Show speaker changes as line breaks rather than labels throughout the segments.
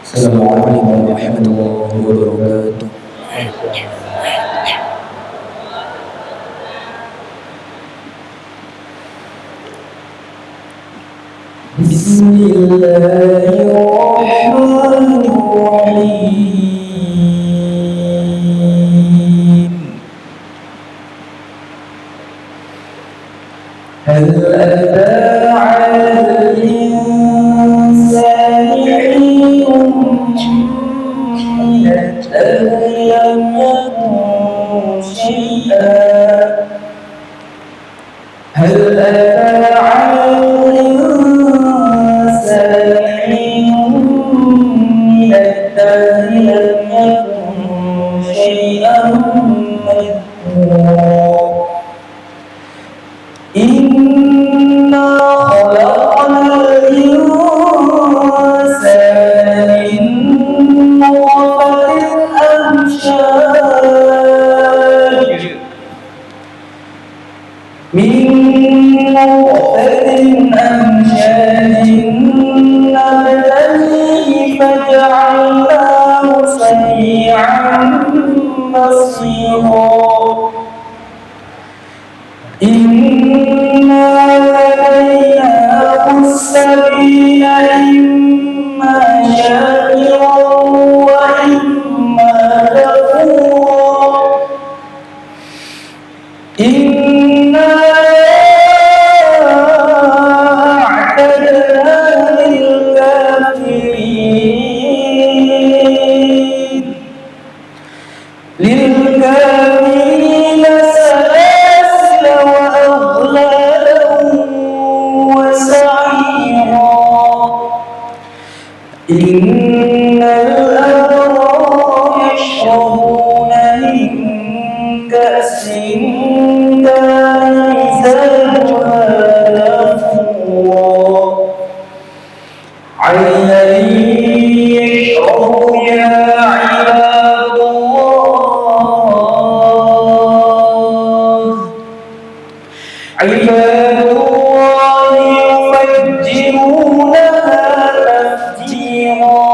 Assalamualaikum warahmatullahi wabarakatuh. Bismillahirrahmanirrahim. Hal ata 'alal insani hinun min ad-dahri lam yakun shay'an. هل أتى على الإنسان حين من الدهر لم يكن شيئا مذكورا إنا خلقنا الإنسان من نطفة أمشاج نبتليه فجعلناه سميعا بصيرا إنا لهديناه السبيل إما شاكرا وإما كفورا إنا أعتدنا للكافرين سلاسل وأغلالا وسعيرا إن الأبرار يشربون من كأس كان مزاجها كافورا عينا يشرب بها عباد الله يفجرونها تفجيرا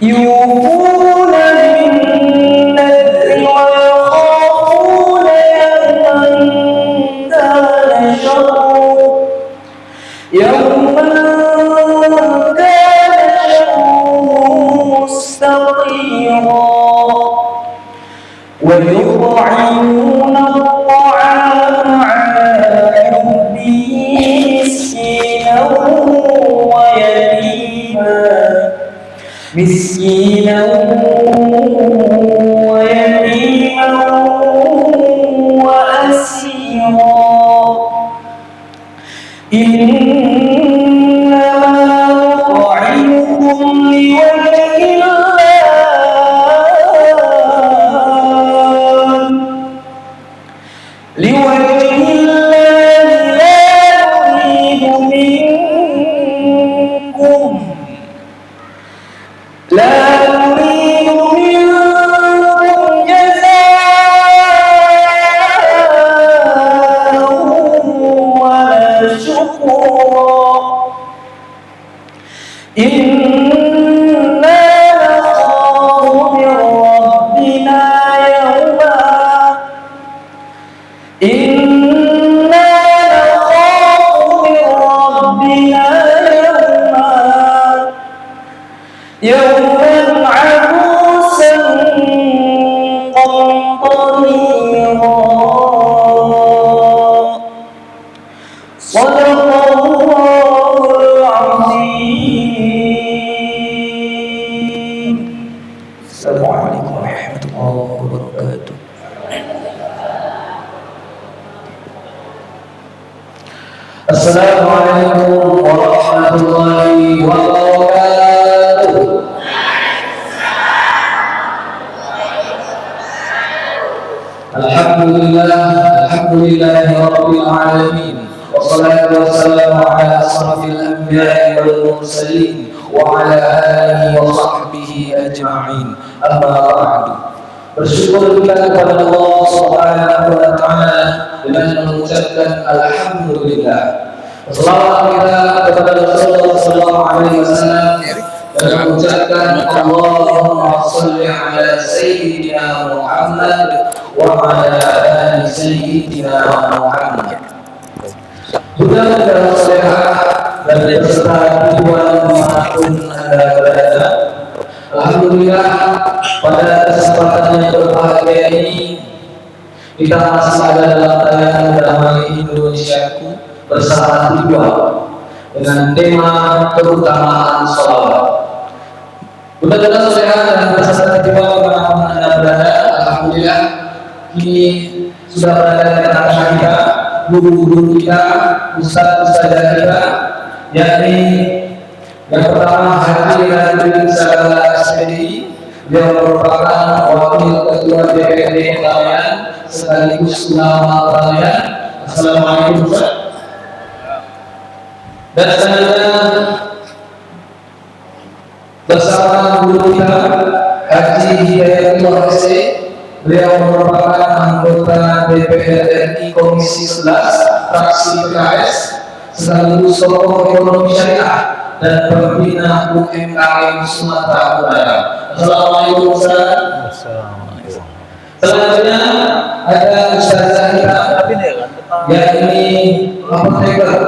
يوفون بالنذر ويخافون يوما كان شره مستطيرا ويطعمون الطعام على حبه مسكينا ويتيما وأسيرا إنما نطعمكم لوجه الله لا نريد منكم جزاء ولا شكورا إنا نخاف من ربنا يوما عبوسا قمطريرا صدق الله العظيم. السلام عليكم ورحمة الله وبركاته. السلام عليكم ورحمة الله وبركاته. Alhamdulillah Rabbil Alamin. Wassalatu wassalamu ala asrafil anbiya'i wal mursalin wa ala alihi wa sahbihi ajma'in. Amma ba'du. Bersyukur kita kepada Allah Subhanahu wa ta'ala dengan mengucapkan alhamdulillah. Salawat kita kepada Rasulullah sallallahu alaihi wasallam dan mengucapkan Allahumma sholli ala sayyidina Muhammad wa ala ali sayyidina Muhammad. Mudah-mudahan sehat dan beserta tujuan dimanapun Anda berada. Alhamdulillah, pada kesempatan yang berbahagia ini kita masih ada dalam tayangan Damai Indonesiaku bersama tujuan dengan tema keutamaan sholawat. Mudah-mudahan sehat dan beserta tujuan dimanapun Anda berada. Alhamdulillah, kini sudah berada di tengah kita guru-guru kita, ustaz-ustazah kita, yakni yang pertama Haji Rajuddin Sagala SPDI. Dia merupakan wakil ketua DPRD Klaten sekaligus ulama Klaten. Assalamualaikum Ustaz. Dan selanjutnya bersama guru kita Haji Hidayatullah SC. Beliau merupakan anggota DPR RI Komisi 11 fraksi PKS sekaligus tokoh ekonomi syariah dan pembina UMKM Sumatera Utara. Assalamualaikum Ustaz. Selanjutnya ada ustazah kita yakni apoteker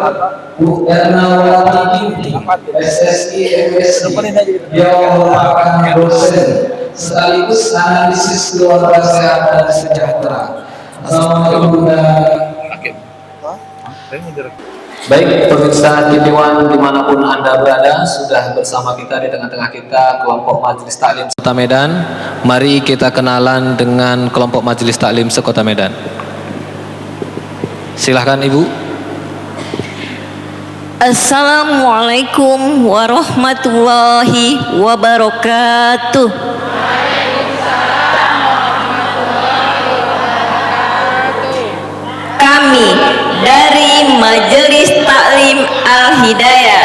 Bu Ernawati Binti SSI MSI. Dia merupakan dosen sekaligus analisis keluarga sehat dan sejahtera. Assalamualaikum. Baik, pemirsa TV1 dimanapun Anda berada, sudah bersama kita di tengah-tengah kita kelompok Majelis Taklim Sekota Medan. Mari kita kenalan dengan kelompok Majelis Taklim Sekota Medan. Silahkan Ibu.
Assalamualaikum warahmatullahi wabarakatuh. Kami dari Majelis Taklim Al-Hidayah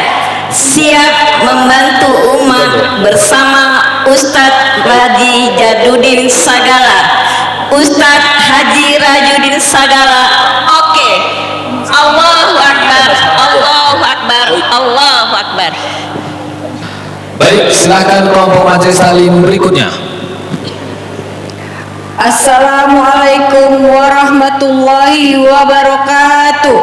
siap membantu umat bersama Ustadz Haji Jaduddin Sagala. Ustadz Haji Rajuddin Sagala. Oke. Allahu Akbar, Allahu Akbar, Allahu Akbar.
Baik, silakan kelompok Majelis Taklim berikutnya.
Assalamualaikum warahmatullahi wabarakatuh.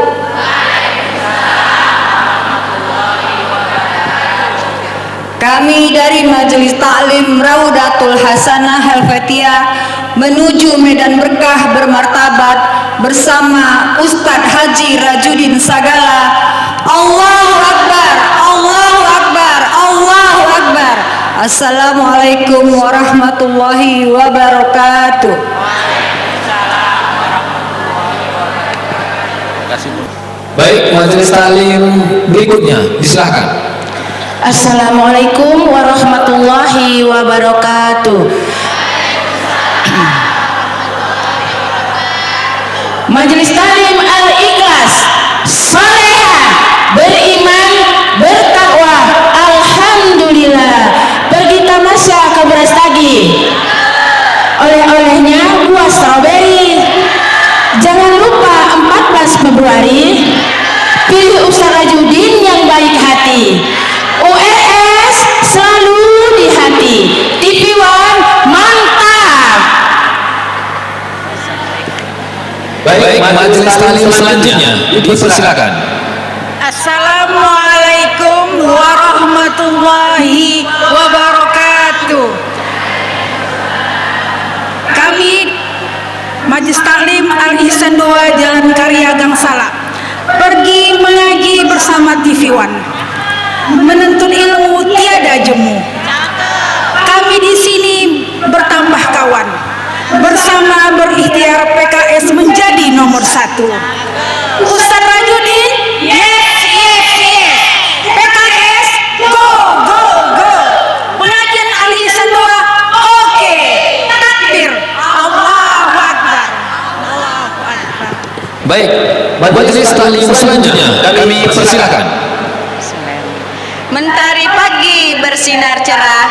Kami dari Majelis Taklim Raudatul Hasanah Helvetia menuju Medan Berkah bermartabat bersama Ustadz Haji Rajuddin Sagala. Allahu Akbar, Allahu Akbar, Allahu Akbar. Assalamualaikum warahmatullahi wabarakatuh.
Baik, Majelis Taklim berikutnya, silakan.
Assalamualaikum warahmatullahi wabarakatuh. Majelis Taklim Al-Ikhlas, salehah, beriman, bertakwa. Alhamdulillah. Pergi tamasya ke Brastagi. Oleh-olehnya buah stroberi. Jangan lupa 14 Februari pilih Ustadz Rajuddin yang baik hati. UES selalu di hati. TV1 mantap.
Baik, Majelis Taklim selanjutnya dipersilakan.
Assalamualaikum warahmatullahi wabarakatuh. Kami Majelis Taklim Al-Ihsan 2 Jalan Karya Gangsala pergi mengaji bersama TV1. Menuntut ilmu tiada jemu. Kami di sini bertambah kawan. Bersama berikhtiar PKS menjadi nomor 1. Ustadz Rajuddin, yes, yes, yes. PKS, go, go, go. Pengajian Al-Ihsan 2, oke. Takbir, Allahu Akbar, Allahu Akbar.
Baik, Majelis Taklim selanjutnya kami persilakan.
Mentari pagi bersinar cerah,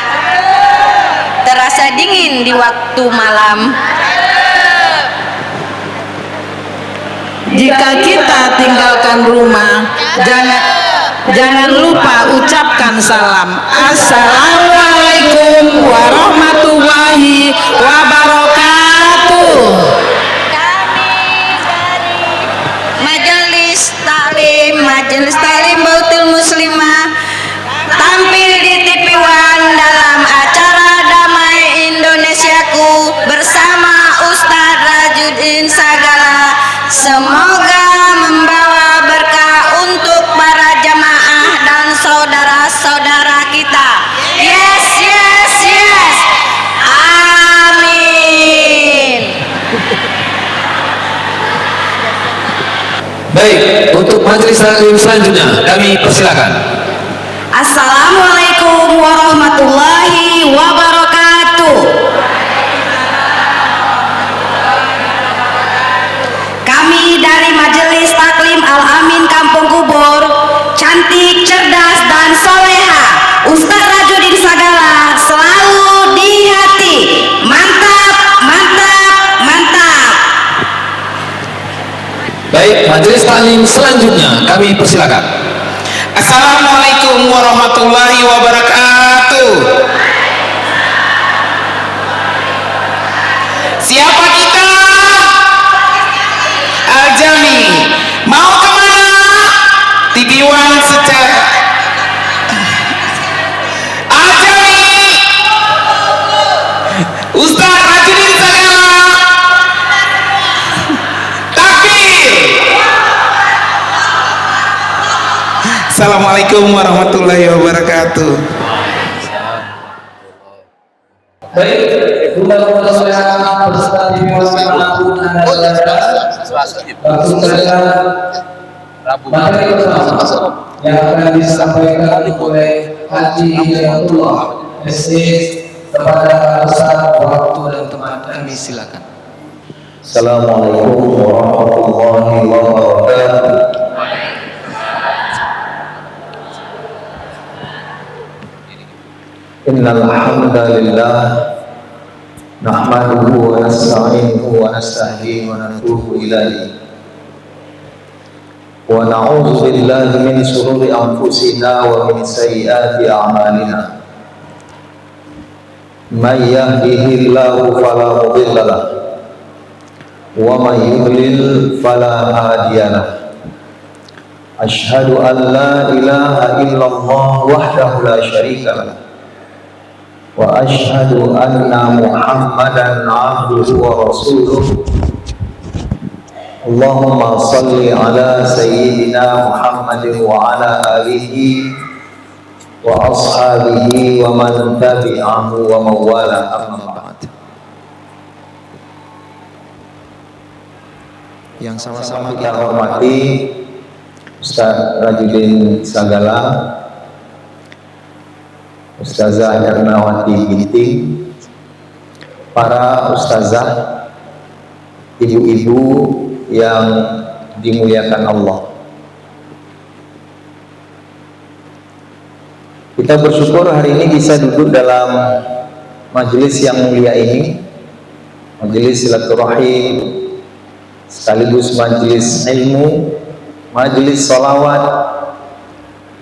terasa dingin di waktu malam. Jika kita tinggalkan rumah,
jangan lupa ucapkan salam. Assalamualaikum warahmatullahi wabarakatuh.
Majelis Taklim Baitul Muslimah tampil di TV One dalam acara Damai Indonesiaku bersama Ustadz Rajudin Sagala. Semoga membawa berkah untuk para jamaah dan saudara-saudara kita. Yes, yes, yes. Amin.
Baik, untuk majelis taklim selanjutnya kami persilakan.
Assalamualaikum warahmatullahi wabarakatuh. Kami dari Majelis Taklim Al-Amin Kampung Kubur, cantik, cerdas, dan soleha, Ustadz Rajudin Sagala selalu di hati. Mantap, mantap, mantap.
Baik, majelis taklim selanjutnya kami persilakan.
Assalamualaikum warahmatullahi wabarakatuh. Siapa kita? Al-Jami. Mau kemana? TV One secara Al-Jami. Ustadz Rajudin Sagala. Takbir. Assalamualaikum warahmatullahi wabarakatuh.
Baik, mudah-mudahan saya peserta TV One dimanapun Anda berada, langsung saja materi pertama yang akan disampaikan oleh Haji Hidayatullah SE kepada Ustaz. Waktu dan tempat kami silakan.
Assalamualaikum warahmatullahi wabarakatuh. Innal hamdalillah nahmaduhu wa nasta'inuhu wa nasta'hihi wa natubu ilaihi wa na'udzu billahi min shururi anfusina wa min sayyiati a'malina. May yahdihillahu fala mudilla lahu wa may yudlil fala hadiya lahu. Asyhadu an la ilaha illallah wahdahu la syarika lahu wa asyhadu anna Muhammadan abduhu wa rasuluh. Allahumma salli ala sayyidina Muhammadin wa ala alihi wa ashabihi wa man tabi'ahu wa mawala, amma ba'd.
Yang sama-sama
Kita hormati Ustadz Rajudin Sagala, Ustazah Ernawati Ginting, para ustazah, ibu-ibu yang dimuliakan Allah. Kita bersyukur hari ini bisa duduk dalam majelis yang mulia ini, majelis silaturahim, sekaligus majelis ilmu, majelis sholawat.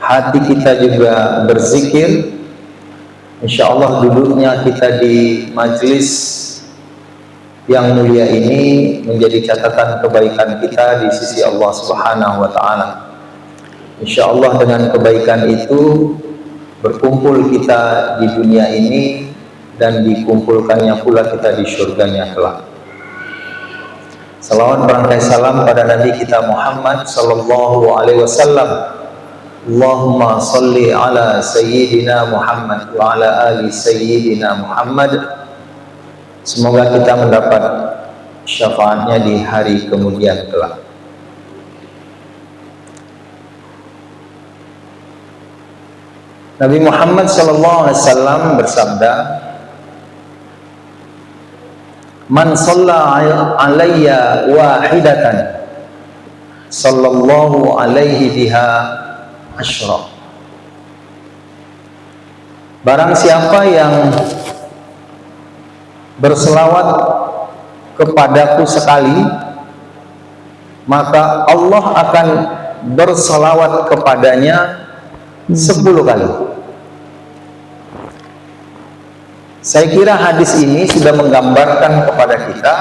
Hati kita juga berzikir. Insya Allah duduknya kita di majelis yang mulia ini menjadi catatan kebaikan kita di sisi Allah Subhanahu wa Ta'ala. Insya Allah dengan kebaikan itu berkumpul kita di dunia ini dan dikumpulkannya pula kita di surganya kelak. Salawat berangkai salam pada Nabi kita Muhammad sallallahu alaihi wasallam. Allahumma salli ala sayyidina Muhammad wa ala ali sayyidina Muhammad. Semoga kita mendapat syafaatnya di hari kemudian kelak. Nabi Muhammad sallallahu alaihi wasallam bersabda, "Man shalla alayya wahidatan sallallahu alaihi biha asyra." Barang siapa yang berselawat kepadaku sekali, maka Allah akan berselawat kepadanya 10 kali. Saya kira hadis ini sudah menggambarkan kepada kita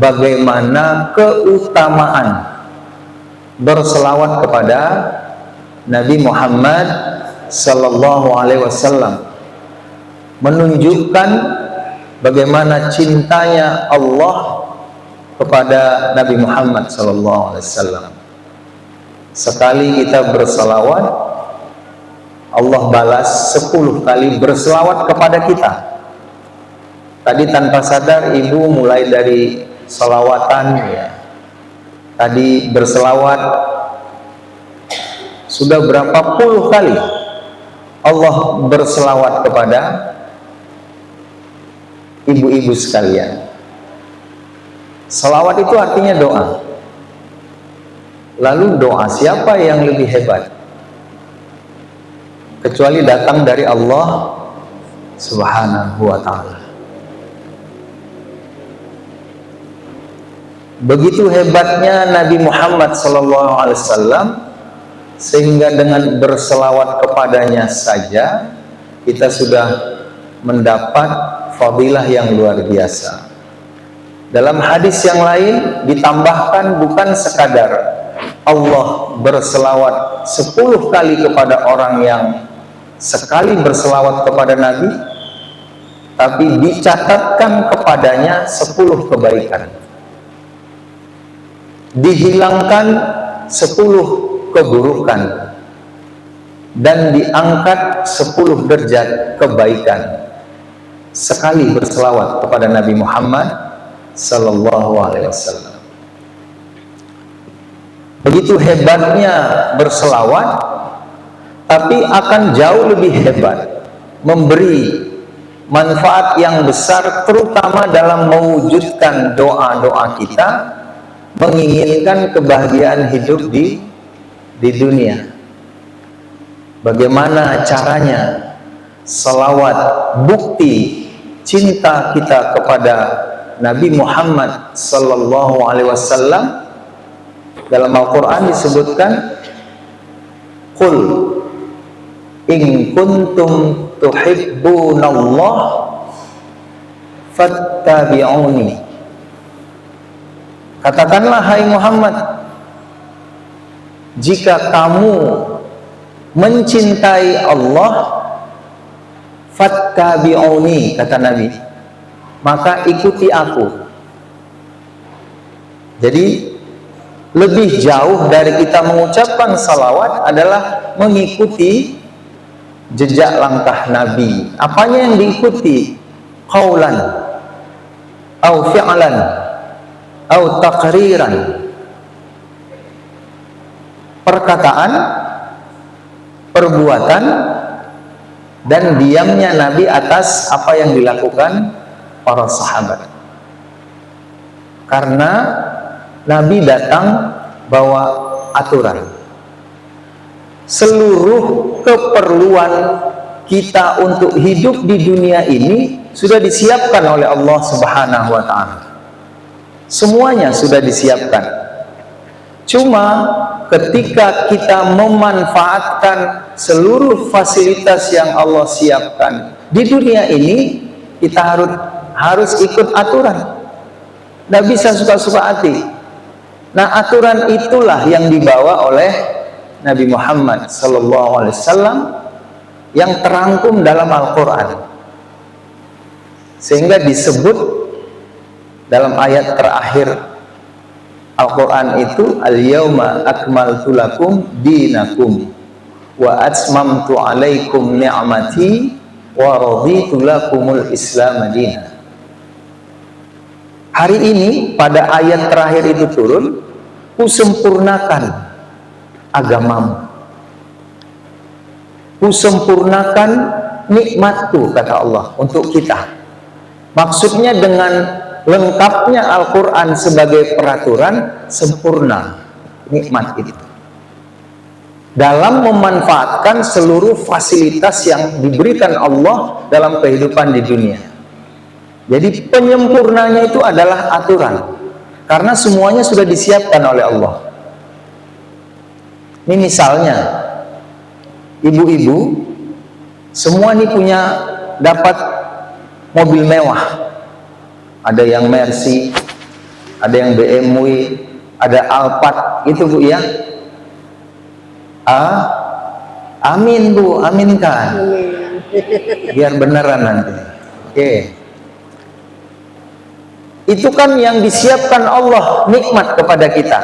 bagaimana keutamaan berselawat kepada Nabi Muhammad sallallahu alaihi wasallam, menunjukkan bagaimana cintanya Allah kepada Nabi Muhammad sallallahu alaihi wasallam. Sekali kita berselawat, Allah balas 10 kali berselawat kepada kita. Tadi tanpa sadar ibu mulai dari selawatan ya. Tadi berselawat sudah berapa puluh kali Allah berselawat kepada ibu-ibu sekalian. Selawat itu artinya doa. Lalu doa siapa yang lebih hebat? Kecuali datang dari Allah Subhanahu wa ta'ala. Begitu hebatnya Nabi Muhammad SAW, sehingga dengan berselawat kepadanya saja kita sudah mendapat fadilah yang luar biasa. Dalam hadis yang lain ditambahkan bukan sekadar Allah berselawat 10 kali kepada orang yang sekali berselawat kepada Nabi, tapi dicatatkan kepadanya 10 kebaikan, dihilangkan 10 keburukan, dan diangkat 10 derajat kebaikan sekali berselawat kepada Nabi Muhammad sallallahu alaihi wasallam. Begitu hebatnya berselawat, tapi akan jauh lebih hebat memberi manfaat yang besar, terutama dalam mewujudkan doa-doa kita menginginkan kebahagiaan hidup di dunia. Bagaimana caranya? Selawat bukti cinta kita kepada Nabi Muhammad sallallahu alaihi wasallam. Dalam Al-Quran disebutkan, Qul in kuntum tuhibbunallah fattabi'uni. Katakanlah hai Muhammad, jika kamu mencintai Allah, fattabi'uni, kata Nabi, maka ikuti aku. Jadi lebih jauh dari kita mengucapkan salawat adalah mengikuti jejak langkah Nabi. Apanya yang diikuti? Qaulan au fi'lan au taqriran. Perkataan, perbuatan, dan diamnya Nabi atas apa yang dilakukan para sahabat. Karena Nabi datang bawa aturan. Seluruh keperluan kita untuk hidup di dunia ini sudah disiapkan oleh Allah Subhanahu wa ta'ala. Semuanya sudah disiapkan. Cuma ketika kita memanfaatkan seluruh fasilitas yang Allah siapkan di dunia ini, kita harus ikut aturan. Tidak bisa suka-suka hati. Nah, aturan itulah yang dibawa oleh Nabi Muhammad SAW yang terangkum dalam Al-Quran, sehingga disebut dalam ayat terakhir Al-Quran itu, Al-yawma akmaltu lakum dinakum wa atmamtu alaikum ni'mati wa raditu lakumul islam madina. Hari ini pada ayat terakhir itu turun, kusempurnakan agamamu, kusempurnakan nikmatku, kata Allah, untuk kita. Maksudnya dengan lengkapnya Al-Quran sebagai peraturan, sempurna nikmat itu dalam memanfaatkan seluruh fasilitas yang diberikan Allah dalam kehidupan di dunia. Jadi penyempurnanya itu adalah aturan, karena semuanya sudah disiapkan oleh Allah. Ini misalnya, ibu-ibu, semua ini punya dapat mobil mewah. Ada yang Mercy, ada yang BMW, ada Alphard, itu Bu ya. Amin Bu, aminkan. Biar beneran nanti. Oke. Itu kan yang disiapkan Allah, nikmat kepada kita.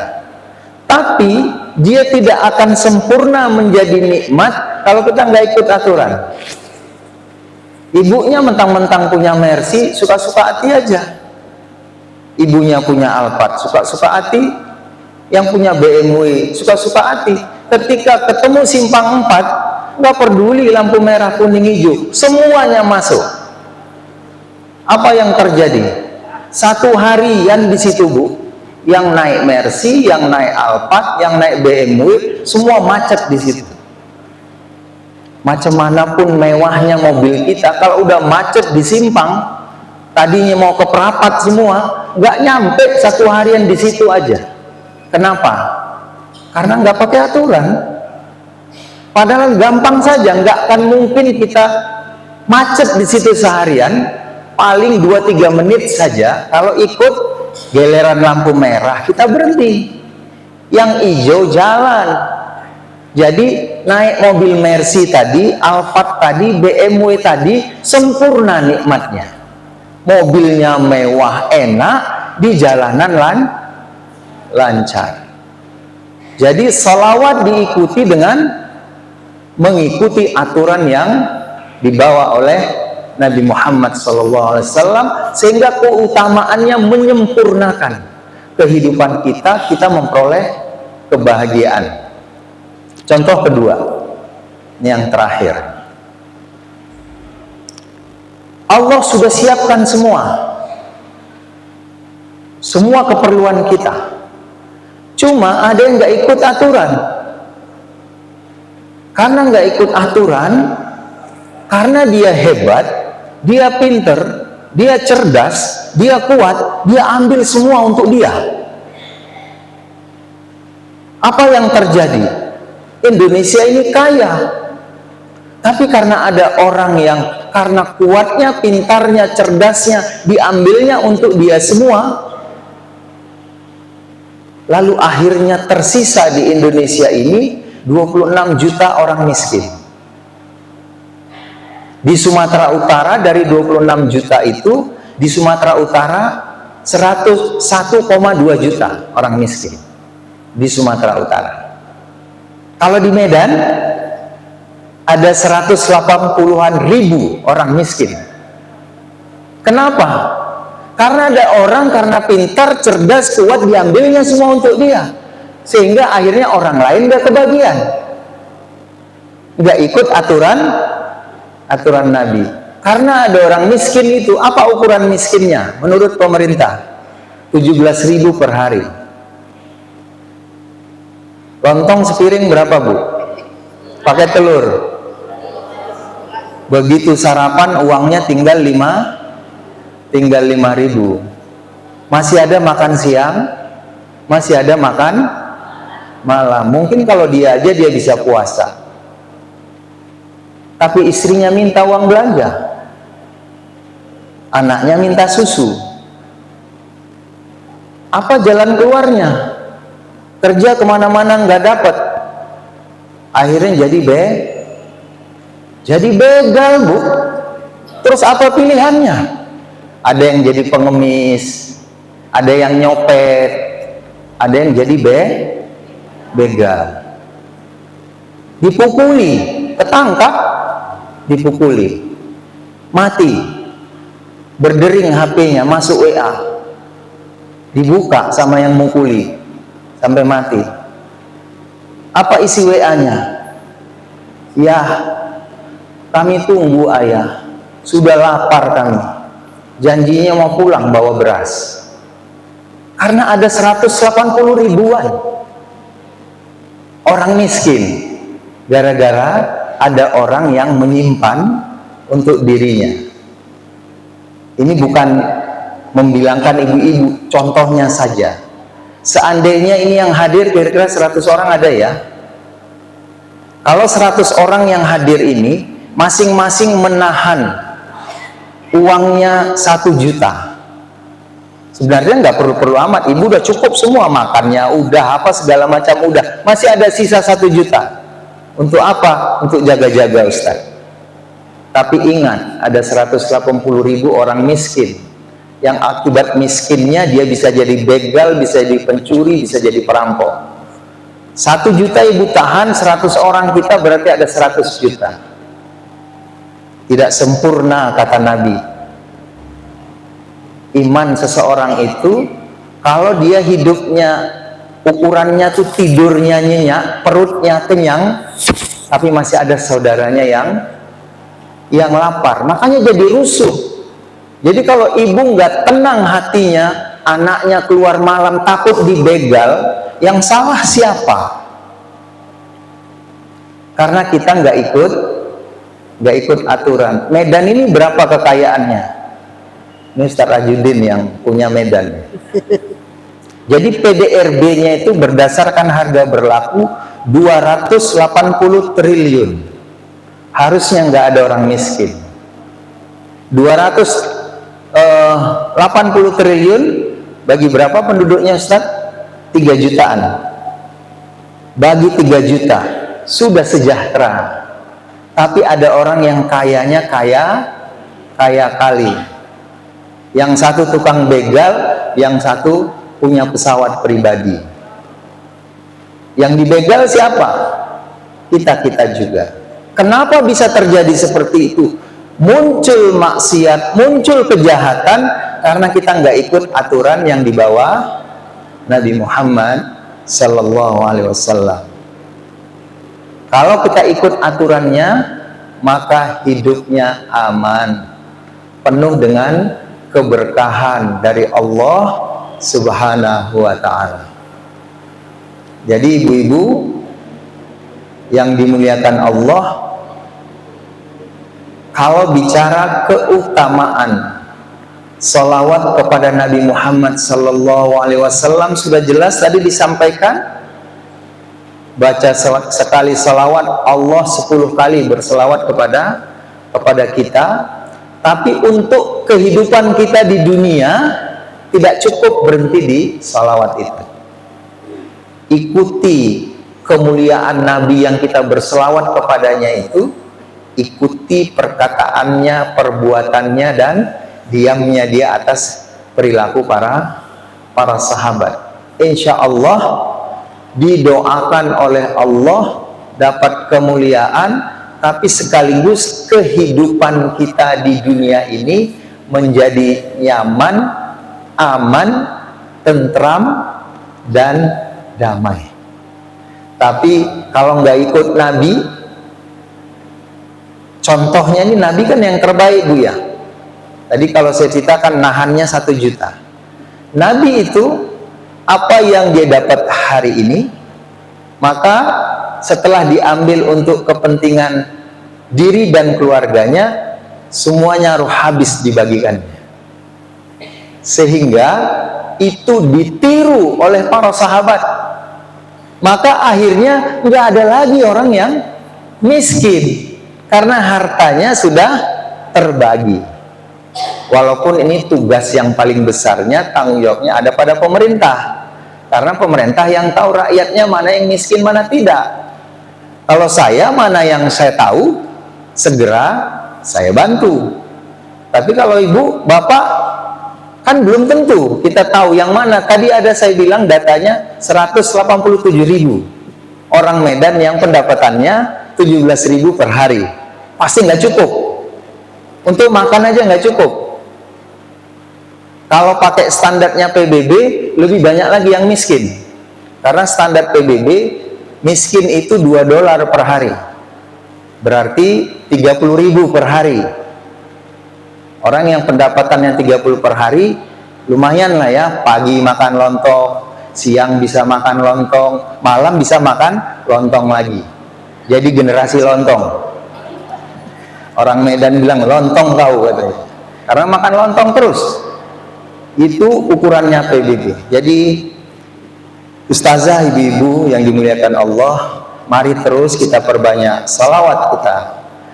Tapi dia tidak akan sempurna menjadi nikmat kalau kita nggak ikut aturan. Ibunya mentang-mentang punya Mercy, suka-suka hati aja. Ibunya punya Alphard, suka-suka hati. Yang punya BMW, suka-suka hati. Ketika ketemu simpang 4, nggak peduli lampu merah, kuning, hijau, semuanya masuk. Apa yang terjadi? Satu harian di situ Bu, yang naik Mercy, yang naik Alphard, yang naik BMW, semua macet di situ. Macam manapun mewahnya mobil kita, kalau udah macet di simpang, tadinya mau ke Perapat semua, nggak nyampe satu harian di situ aja. Kenapa? Karena nggak pakai aturan. Padahal gampang saja, nggak akan mungkin kita macet di situ seharian, paling 2-3 menit saja. Kalau ikut giliran lampu merah, kita berhenti. Yang hijau jalan. Jadi naik mobil Mercy tadi, Alphard tadi, BMW tadi, sempurna nikmatnya. Mobilnya mewah, enak, di jalanan lancar. Jadi salawat diikuti dengan mengikuti aturan yang dibawa oleh Nabi Muhammad SAW, sehingga keutamaannya menyempurnakan kehidupan kita, kita memperoleh kebahagiaan. Contoh kedua, ini yang terakhir. Allah sudah siapkan semua keperluan kita. Cuma ada yang nggak ikut aturan. Karena nggak ikut aturan, karena dia hebat, dia pinter, dia cerdas, dia kuat, dia ambil semua untuk dia. Apa yang terjadi? Indonesia ini kaya, tapi karena ada orang yang karena kuatnya, pintarnya, cerdasnya, diambilnya untuk dia semua, lalu akhirnya tersisa di Indonesia ini 26 juta orang miskin. Di Sumatera Utara dari 26 juta itu, di Sumatera Utara 101,2 juta orang miskin di Sumatera Utara. Kalau di Medan ada 180-an ribu orang miskin. Kenapa? Karena ada orang karena pintar, cerdas, kuat, diambilnya semua untuk dia, sehingga akhirnya orang lain gak kebagian, gak ikut aturan Nabi. Karena ada orang miskin itu, apa ukuran miskinnya menurut pemerintah? 17.000 per hari. Lontong sepiring berapa Bu? Pakai telur. Begitu sarapan uangnya tinggal 5.000. Masih ada makan siang, masih ada makan malam. Mungkin kalau dia aja dia bisa puasa, tapi istrinya minta uang belanja, anaknya minta susu. Apa jalan keluarnya? Kerja kemana-mana nggak dapat, akhirnya jadi begal Bu. Terus apa pilihannya? Ada yang jadi pengemis, ada yang nyopet, ada yang jadi begal. Dipukuli, ketangkap, dipukuli, mati. Berdering HP-nya, masuk WA, dibuka sama yang mukuli, sampai mati. Apa isi WA-nya? Ya, kami tunggu ayah, sudah lapar kami. Janjinya mau pulang bawa beras. Karena ada 180 ribuan orang miskin, gara-gara ada orang yang menyimpan untuk dirinya. Ini bukan membilangkan ibu-ibu, contohnya saja. Seandainya ini yang hadir kira-kira 100 orang ada ya, Kalau 100 orang yang hadir ini masing-masing menahan uangnya 1 juta, sebenarnya nggak perlu amat, ibu udah cukup semua, makannya udah, apa segala macam udah, masih ada sisa 1 juta. Untuk apa? Untuk jaga-jaga Ustaz. Tapi ingat, ada 180.000 orang miskin yang akibat miskinnya dia bisa jadi begal, bisa jadi pencuri, bisa jadi perampok. 1 juta ibu tahan, 100 orang kita berarti ada 100 juta. Tidak sempurna kata Nabi. Iman seseorang itu kalau dia hidupnya ukurannya tuh tidurnya nyenyak, perutnya kenyang, tapi masih ada saudaranya yang lapar, makanya jadi rusuh. Jadi kalau ibu nggak tenang hatinya, anaknya keluar malam takut dibegal, yang salah siapa? Karena kita nggak ikut aturan. Medan ini berapa kekayaannya? Ini Ustaz Rajudin yang punya Medan. Jadi PDRB-nya itu berdasarkan harga berlaku 280 triliun. Harusnya nggak ada orang miskin. 280 triliun bagi berapa penduduknya Ustaz? 3 jutaan. Bagi 3 juta sudah sejahtera. Tapi ada orang yang kayanya kaya kali. Yang satu tukang begal, yang satu punya pesawat pribadi. Yang dibegal siapa? Kita juga. Kenapa bisa terjadi seperti itu? Muncul maksiat, muncul kejahatan karena kita nggak ikut aturan yang dibawa Nabi Muhammad Sallallahu Alaihi Wasallam. Kalau kita ikut aturannya, maka hidupnya aman, penuh dengan keberkahan dari Allah Subhanahu wa Ta'ala. Jadi ibu-ibu yang dimuliakan Allah, kalau bicara keutamaan salawat kepada Nabi Muhammad Sallallahu Alaihi Wasallam sudah jelas tadi disampaikan. Baca sekali salawat, Allah 10 kali berselawat kepada kita. Tapi untuk kehidupan kita di dunia tidak cukup berhenti di salawat itu. Ikuti kemuliaan Nabi yang kita berselawat kepadanya itu, ikuti perkataannya, perbuatannya, dan diamnya dia atas perilaku para sahabat. Insya Allah didoakan oleh Allah dapat kemuliaan, tapi sekaligus kehidupan kita di dunia ini menjadi nyaman, aman, tentram, dan damai. Tapi kalau nggak ikut Nabi, contohnya ini Nabi kan yang terbaik Bu ya. Tadi kalau saya ceritakan nahannya 1 juta. Nabi itu apa yang dia dapat hari ini, maka setelah diambil untuk kepentingan diri dan keluarganya, semuanya habis dibagikannya. Sehingga itu ditiru oleh para sahabat. Maka akhirnya nggak ada lagi orang yang miskin karena hartanya sudah terbagi. Walaupun ini tugas yang paling besarnya, tanggung jawabnya ada pada pemerintah. Karena pemerintah yang tahu rakyatnya mana yang miskin, mana tidak. Kalau saya, mana yang saya tahu, segera saya bantu. Tapi kalau ibu, bapak, kan belum tentu kita tahu yang mana. Tadi ada saya bilang datanya 187.000 orang Medan yang pendapatannya 17.000 per hari. Pasti nggak cukup. Untuk makan aja nggak cukup. Kalau pakai standarnya PBB, lebih banyak lagi yang miskin. Karena standar PBB, miskin itu $2 per hari. Berarti 30.000 per hari. Orang yang pendapatannya 30 per hari, lumayan lah ya. Pagi makan lontong, siang bisa makan lontong, malam bisa makan lontong lagi. Jadi generasi lontong. Orang Medan bilang lontong kau katanya. Karena makan lontong terus. Itu ukurannya PBB. Jadi ustazah, ibu-ibu yang dimuliakan Allah, mari terus kita perbanyak salawat kita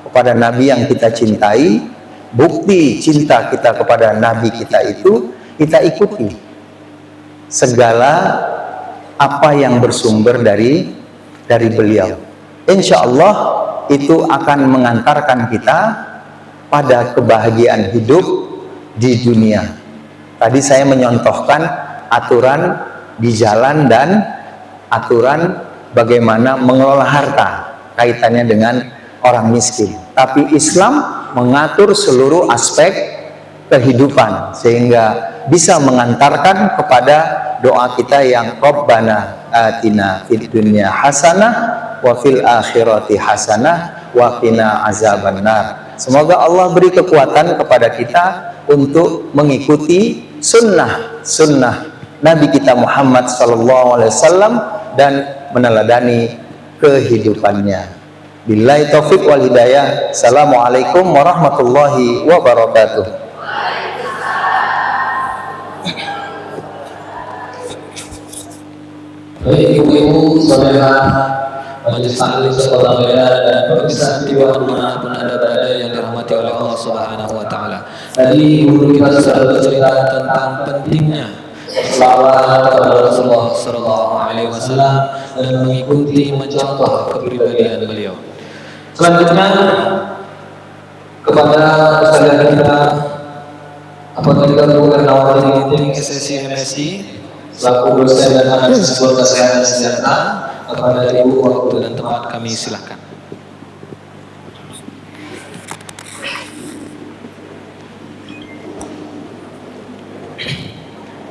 kepada Nabi yang kita cintai. Bukti cinta kita kepada Nabi kita itu kita ikuti segala apa yang bersumber dari beliau. Insya Allah itu akan mengantarkan kita pada kebahagiaan hidup di dunia. Tadi saya menyontohkan aturan di jalan dan aturan bagaimana mengelola harta kaitannya dengan orang miskin. Tapi Islam mengatur seluruh aspek kehidupan sehingga bisa mengantarkan kepada doa kita yang Rabbana atina fid dunya hasanah wa fil akhirati hasanah wa qina azabannar. Semoga Allah beri kekuatan kepada kita untuk mengikuti sunnah Nabi kita Muhammad SAW dan meneladani kehidupannya. Billahi taufik wal hidayah. Assalamualaikum warahmatullahi wabarakatuh.
Baik ibu-ibu, saudara, majelis taklim sekota Medan dan pemirsa tiwa dimanapun anda berada yang dirahmati oleh Allah Subhanahu Wa Taala. Tadi guru kita sudah bercerita tentang pentingnya selawat kepada Rasulullah Sallallahu Alaihi Wasallam dan mengikuti mencontoh kepribadian beliau. Selanjutnya kepada saudara kita apabila kita bukan awal ini ke sesi MSI selaku dosen dan mahasiswa kesehatan sejahtera, kepada ibu waktu dan tempat kami silakan.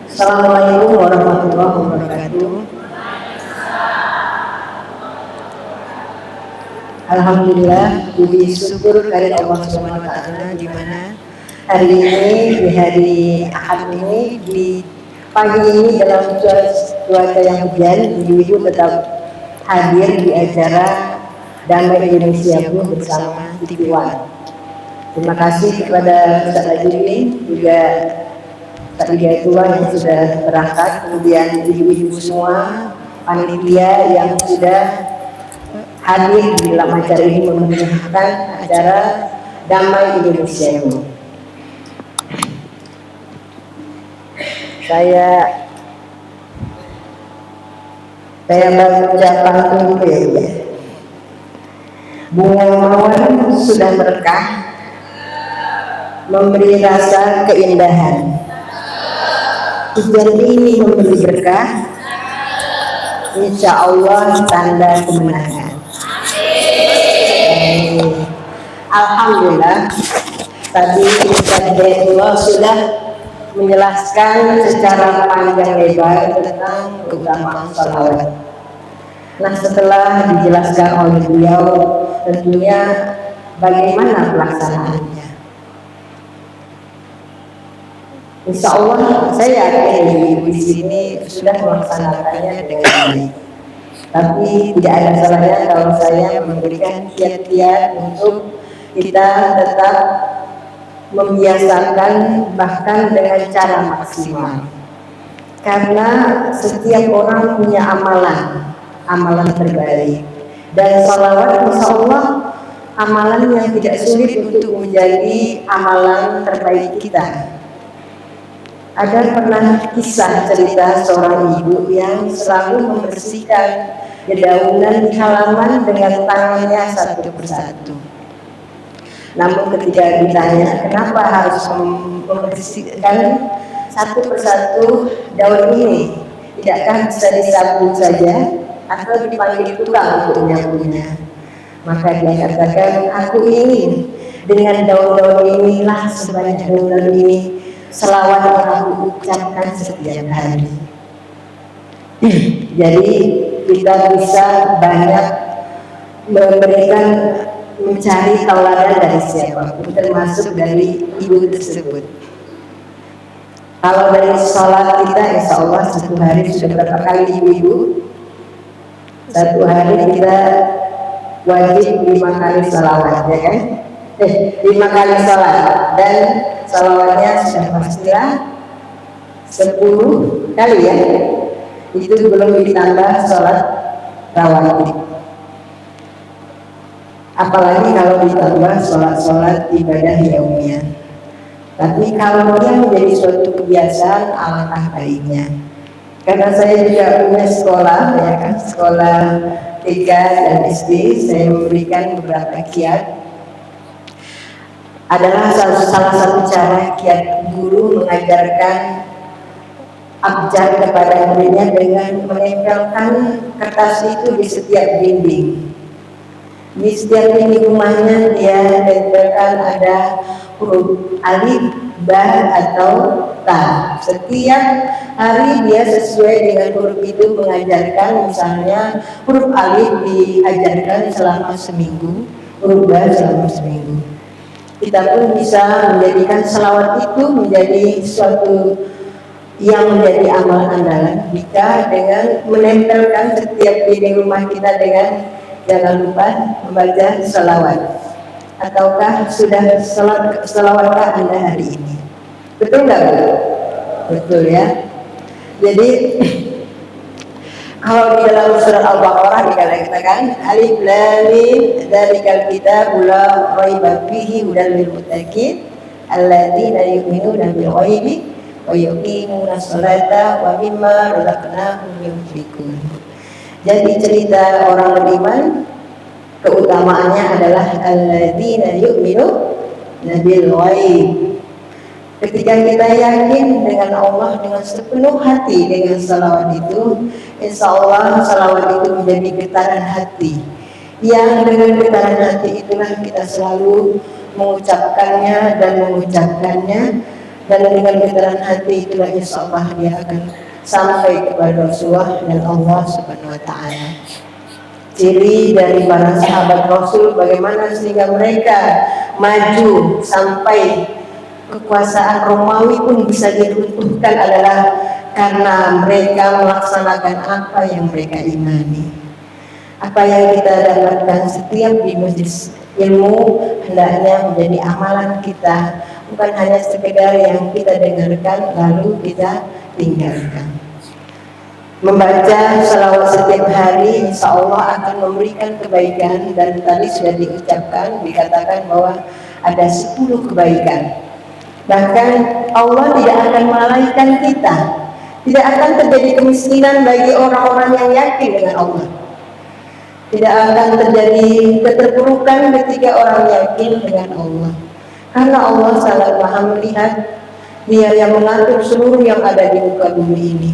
Assalamualaikum warahmatullahi wabarakatuh. Alhamdulillah, puji syukur dari Allah Subhanahu wa taala di mana hari ini di hari Ahad ini di pagi ini dalam cuaca yang hujan, ibu-ibu tetap hadir di acara Damai Indonesia bersama TV One. Terima kasih kepada Ustaz Rajulin, juga Pak Hidayatullah yang sudah berangkat, kemudian ibu-ibu semua, panitia yang sudah hadir di dalam acara ini memeriahkan acara Damai Indonesia ini. Saya baca pantun dulu ya. Bunga mawar sudah merekah, memberi rasa keindahan. Hujan ini memberi berkah, insya Allah tanda kemenangan. Alhamdulillah, tadi Ustaz Hidayatullah sudah menjelaskan secara panjang lebar tentang keutamaan salawat. Nah, setelah dijelaskan oleh beliau, tentunya bagaimana pelaksanaannya. Insya Allah saya yakin di sini sudah melaksanakannya dengan baik. Tapi tidak ada salahnya kalau saya memberikan kiat-kiat untuk kita tetap membiasakan bahkan dengan cara maksimal. Karena setiap orang punya amalan terbaik. Dan salawat insya Allah amalan yang tidak sulit untuk menjadi amalan terbaik kita. Ada pernah kisah cerita seorang ibu yang selalu membersihkan dedaunan di halaman dengan tangannya satu persatu. Namun ketika ditanya kenapa harus membersihkan satu persatu daun ini, tidakkah bisa disapu saja atau dipanggil tukang untuk menyapunya? Maka dia katakan, aku ingin dengan daun-daun inilah, sebanyak daun-daun ini, selawat yang aku ucapkan setiap hari. Jadi kita bisa banyak memberikan, mencari tauladan dari siapapun, termasuk dari ibu tersebut. Kalau dari sholat kita, insya Allah satu hari sudah berapa kali ibu-ibu? Satu hari kita wajib 5 kali salawat, ya kan? 5 kali salat, dan salawatnya sudah pastilah 10 kali ya. Itu belum ditambah salat rawatib. apalagi kalau ditambah sholat-sholat ibadah yaumiyah. Tapi kalau dia menjadi suatu kebiasaan, alangkah baiknya. Karena saya juga punya sekolah, ya kan, sekolah TK dan SD, saya memberikan beberapa kiat. Adalah salah satu cara kiat guru mengajarkan abjad kepada muridnya dengan menempelkan kertas itu di setiap dinding. Di setiap dinding rumahnya dia tempelkan ada huruf alif, ba atau ta. Setiap hari dia sesuai dengan huruf itu mengajarkan, misalnya huruf alif diajarkan selama seminggu, huruf ba selama seminggu. Kita pun bisa menjadikan selawat itu menjadi suatu yang menjadi amal andalan jika dengan menempelkan setiap dinding rumah kita dengan jangan lupa membaca selawat. Ataukah sudah selawatkah Anda hari ini? Betul nggak Bu? Betul ya. Jadi kalau di dalam surat Al-Baqarah dikatakan alif lam mim dzalikal kitabul la raiba fihi hudal lil muttaqin alladzina yu'minuna bil ghaibi wa yuqimuna sholata wa mimma razaqnahum yunfiqun. Jadi cerita orang beriman keutamaannya adalah alladzina yu'minuna bil ghaib. Ketika kita yakin dengan Allah dengan sepenuh hati dengan salawat itu, insya Allah salawat itu menjadi getaran hati. Yang dengan getaran hati itulah kita selalu mengucapkannya dan mengucapkannya, dan dengan getaran hati itulah insya Allah dia akan sampai kepada Rasulullah dan Allah Subhanahu Wa Taala. Ciri dari para sahabat Rasul bagaimana sehingga mereka maju sampai kekuasaan Romawi pun bisa diruntuhkan adalah karena mereka melaksanakan apa yang mereka imani. Apa yang kita dapatkan setiap di majelis ilmu hendaknya menjadi amalan kita, bukan hanya sekedar yang kita dengarkan lalu kita tinggalkan. Membaca salawat setiap hari insya Allah akan memberikan kebaikan, dan tadi sudah diucapkan, dikatakan bahwa ada 10 kebaikan. Bahkan Allah tidak akan melalaikan kita. Tidak akan terjadi kemiskinan bagi orang-orang yang yakin dengan Allah. Tidak akan terjadi keterpurukan ketika orang yakin dengan Allah. Karena Allah sangat maha melihat, Dia yang mengatur seluruh yang ada di muka bumi ini.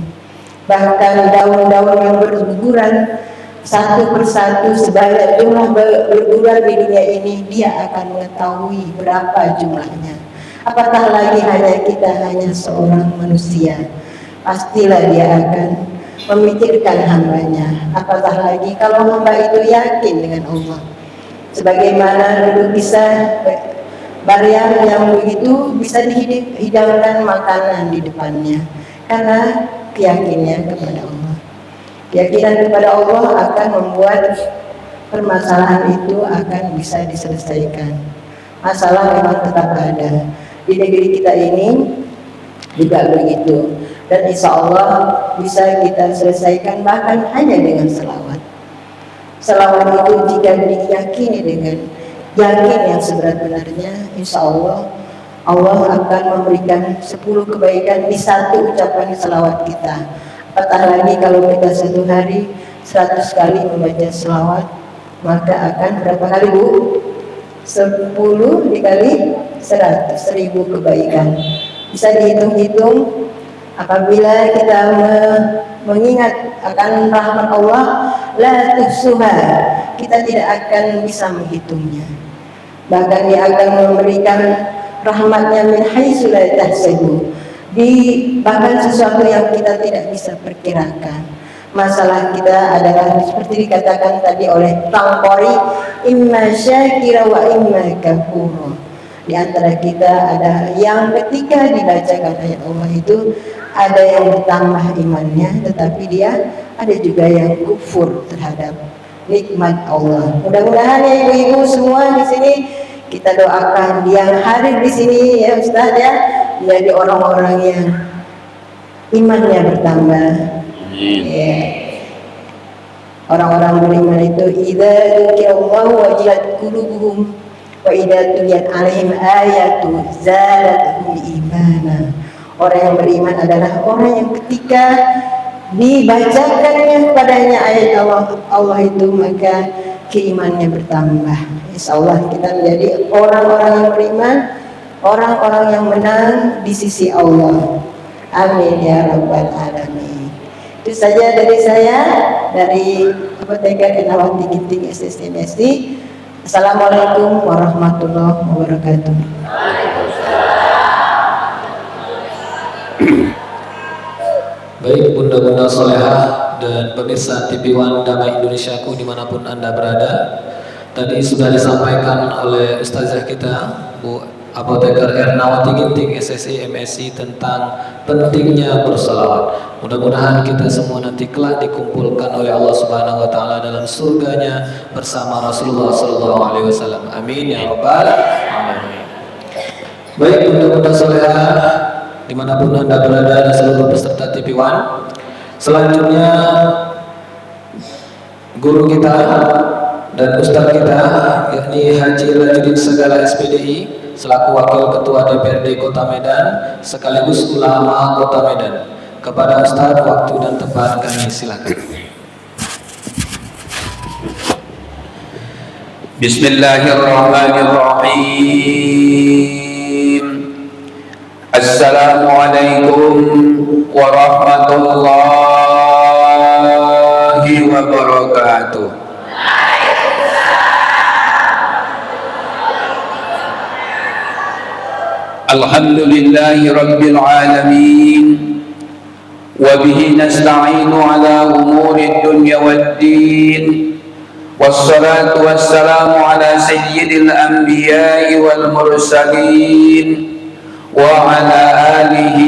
Bahkan daun-daun yang berguguran satu persatu sebanyak jumlah berguguran di dunia ini, Dia akan mengetahui berapa jumlahnya. Apatah lagi hanya seorang manusia, pastilah dia akan memikirkan hambanya. Apatah lagi kalau hamba itu yakin dengan Allah. Sebagaimana dulu bisa Maryam yang begitu bisa dihidangkan makanan di depannya karena keyakinannya kepada Allah. Keyakinan kepada Allah akan membuat permasalahan itu akan bisa diselesaikan. Masalah memang tetap ada. Di negeri kita ini juga begitu, dan insya Allah bisa kita selesaikan bahkan hanya dengan selawat. Selawat itu jika diyakini dengan yakin yang sebenar-benarnya, insya Allah Allah akan memberikan 10 kebaikan di satu ucapan selawat kita. Apatah lagi kalau kita satu hari 100 kali membaca selawat, maka akan berapa kali Bu? 10 dikali 100, 1000 kebaikan. Bisa dihitung-hitung. Apabila kita mengingat akan rahmat Allah, la tuhsuha, kita tidak akan bisa menghitungnya. Bahkan Dia akan memberikan rahmatnya min haitsu la tahsabu, bahkan sesuatu yang kita tidak bisa perkirakan. Masalah kita adalah seperti dikatakan tadi oleh Tangkori, imma syakira wa imma kafura. Di antara kita ada yang ketika dibacakan ayat Allah itu ada yang bertambah imannya, tetapi dia ada juga yang kufur terhadap nikmat Allah. Mudah-mudahan ya ibu-ibu semua di sini kita doakan yang hadir di sini ya Ustaz ya, menjadi orang-orang yang imannya bertambah. Ya. Orang-orang beriman itu idza dzukirallahu wajilat qulubuhum wa idza tuliyat alaihim ayatu zadatuhum imana. Orang yang beriman adalah orang yang ketika dibacakannya padanya ayat Allah itu maka keimanannya bertambah. Insyaallah kita menjadi orang-orang yang beriman, orang-orang yang menang di sisi Allah. Amin ya rabbal alamin. Itu saja dari saya, dari Apoteker Ernawati Ginting SSMSI. Assalamualaikum warahmatullahi wabarakatuh.
Baik bunda-bunda solehah dan pemirsa TV One Damai Indonesiaku dimanapun anda berada, tadi sudah disampaikan oleh Ustazah kita Bu Apoteker Ernawati Ginting SSI MSI tentang pentingnya berselawat. Mudah-mudahan kita semua nanti kelak dikumpulkan oleh Allah Subhanahu wa taala dalam surganya bersama Rasulullah sallallahu alaihi wasallam. Amin ya rabbal alamin. Baik bunda-bunda solehah dimanapun anda berada dan seluruh peserta TV One, selanjutnya guru kita dan ustaz kita yakni Haji Rajudin Segala SPDI selaku Wakil Ketua DPRD Kota Medan sekaligus ulama Kota Medan. Kepada Ustaz, waktu dan tempat kami silakan.
Bismillahirrahmanirrahim. Assalamualaikum warahmatullahi wabarakatuh. Alhamdulillahi rabbil alamin. وبه نستعين على أمور الدنيا والدين والصلاة والسلام على سيد الأنبياء والمرسلين وعلى آله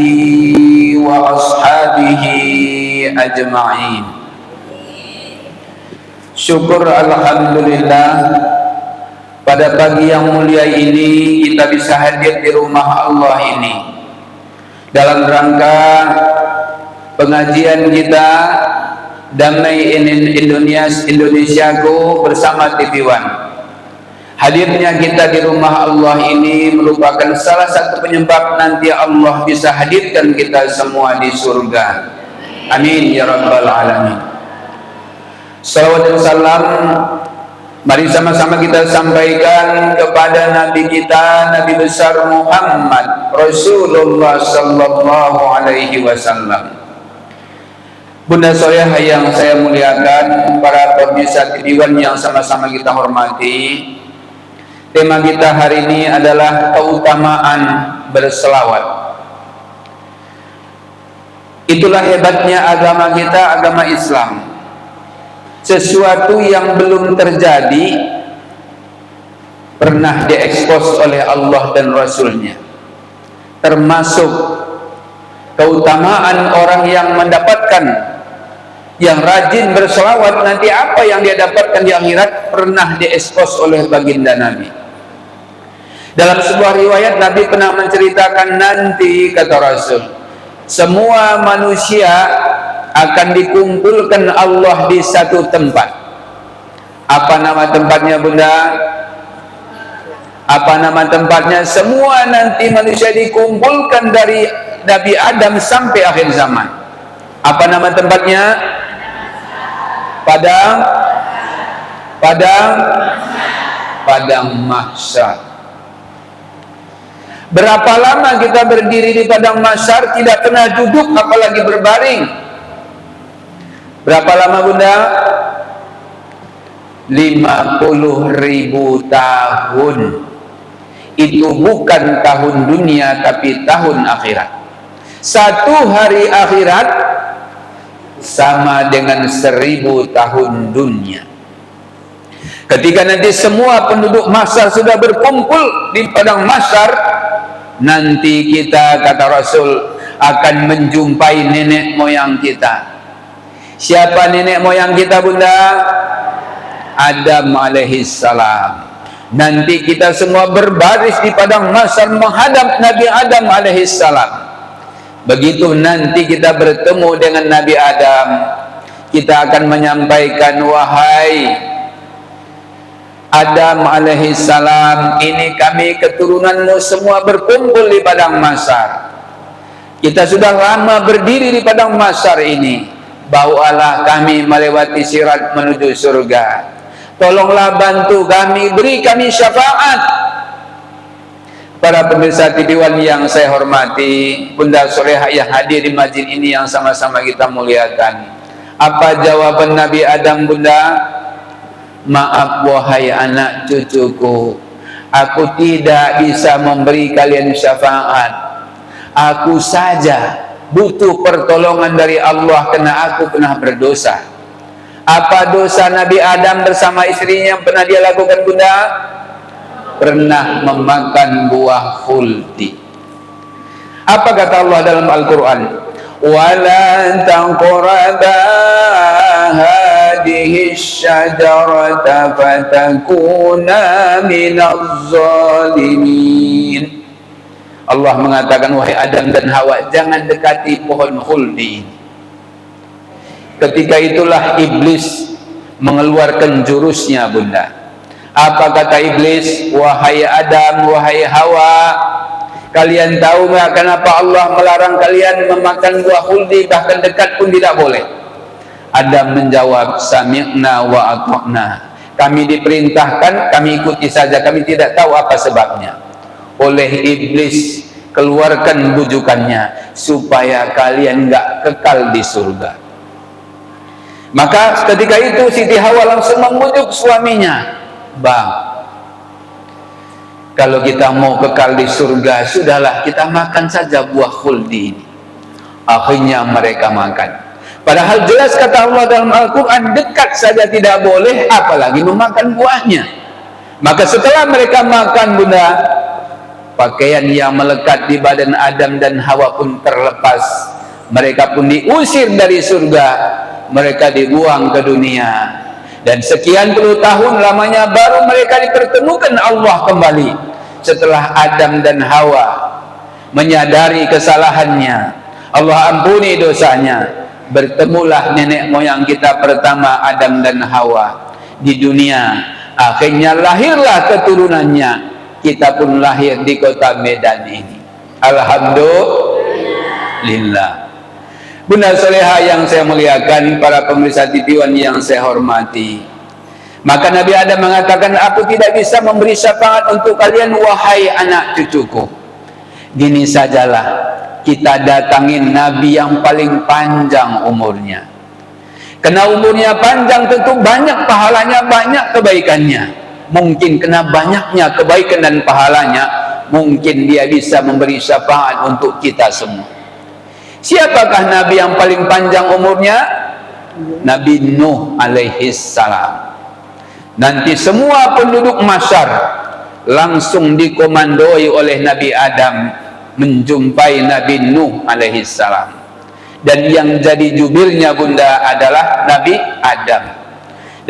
وأصحابه أجمعين. Syukur alhamdulillah, pada pagi yang mulia ini kita bisa hadir di rumah Allah ini dalam rangka pengajian kita Damai Indonesiaku bersama TV One. Hadirnya kita di rumah Allah ini merupakan salah satu penyebab nanti Allah bisa hadirkan kita semua di surga. Amin ya rabbal alamin. Salawat dan salam mari sama-sama kita sampaikan kepada Nabi kita, Nabi besar Muhammad Rasulullah sallallahu alaihi wasallam. Bunda solehah yang saya muliakan, para pemirsa TV One yang sama-sama kita hormati, tema kita hari ini adalah keutamaan berselawat. Itulah hebatnya agama kita, agama Islam. Sesuatu yang belum terjadi pernah diekspos oleh Allah dan Rasulnya, termasuk keutamaan orang yang mendapatkan, yang rajin berselawat, nanti apa yang dia dapatkan di akhirat pernah diekspos oleh baginda Nabi. Dalam sebuah riwayat Nabi pernah menceritakan, nanti kata Rasul, semua manusia akan dikumpulkan Allah di satu tempat. Apa nama tempatnya bunda? Apa nama tempatnya? Semua nanti manusia dikumpulkan dari Nabi Adam sampai akhir zaman. Apa nama tempatnya? Padang mahsyar. Berapa lama kita berdiri di padang mahsyar tidak pernah duduk apalagi berbaring? Berapa lama bunda? 50.000 tahun. Itu bukan tahun dunia tapi tahun akhirat. Satu hari akhirat sama dengan 1000 tahun dunia. Ketika nanti semua penduduk mahsyar sudah berkumpul di padang mahsyar, nanti kita, kata Rasul, akan menjumpai nenek moyang kita. Siapa nenek moyang kita bunda? Adam alaihissalam. Nanti kita semua berbaris di padang mahsyar menghadap Nabi Adam alaihissalam. Begitu nanti kita bertemu dengan Nabi Adam, kita akan menyampaikan, wahai Adam alaihi salam, ini kami keturunanmu semua berkumpul di padang mahsyar. Kita sudah lama berdiri di padang mahsyar ini. Bawalah kami melewati sirat menuju surga. Tolonglah bantu kami, beri kami syafaat. Para pemirsa TV One yang saya hormati, Bunda Solehah yang hadir di masjid ini yang sama-sama kita muliakan. Apa jawaban Nabi Adam, Bunda? Maaf wahai anak cucuku, aku tidak bisa memberi kalian syafaat. Aku saja butuh pertolongan dari Allah karena aku pernah berdosa. Apa dosa Nabi Adam bersama istrinya yang pernah dia lakukan, Bunda? Pernah memakan buah khuldi. Apa kata Allah dalam Al-Quran? وَلَا تَقْرَبَا هَذِهِ الشَّجَرَةَ فَتَكُونَا مِنَ الظَّالِمِينَ. Allah mengatakan, wahai Adam dan Hawa, jangan dekati pohon khuldi. Ketika itulah iblis mengeluarkan jurusnya, Bunda. Apa kata iblis? Wahai Adam, wahai Hawa, kalian tahu nggak kenapa Allah melarang kalian memakan buah khuldi, bahkan dekat pun tidak boleh? Adam menjawab, sami'na wa ata'na. Kami diperintahkan, kami ikuti saja, kami tidak tahu apa sebabnya. Oleh iblis keluarkan bujukannya supaya kalian nggak kekal di surga. Maka ketika itu Siti Hawa langsung membujuk suaminya, bang, kalau kita mau kekal di surga, sudahlah kita makan saja buah khuldi ini. Akhirnya mereka makan. Padahal jelas kata Allah dalam Al-Quran, dekat saja tidak boleh, apalagi memakan buahnya. Maka setelah mereka makan, Bunda, pakaian yang melekat di badan Adam dan Hawa pun terlepas. Mereka pun diusir dari surga. Mereka dibuang ke dunia. Dan sekian puluh tahun lamanya baru mereka dipertemukan Allah kembali. Setelah Adam dan Hawa menyadari kesalahannya, Allah ampuni dosanya, bertemulah nenek moyang kita pertama, Adam dan Hawa, di dunia. Akhirnya lahirlah keturunannya. Kita pun lahir di kota Medan ini. Alhamdulillah. Bunda Solehah yang saya muliakan, para pemirsa TV One yang saya hormati, maka Nabi Adam mengatakan, aku tidak bisa memberi syafaat untuk kalian wahai anak cucuku. Gini sajalah, kita datangin Nabi yang paling panjang umurnya. Karena umurnya panjang tentu banyak pahalanya, banyak kebaikannya. Mungkin kena banyaknya kebaikan dan pahalanya, mungkin dia bisa memberi syafaat untuk kita semua. Siapakah Nabi yang paling panjang umurnya? Nabi Nuh alaihi salam. Nanti semua penduduk mahsyar langsung dikomandoi oleh Nabi Adam menjumpai Nabi Nuh alaihi salam. Dan yang jadi jubirnya, Bunda, adalah Nabi Adam.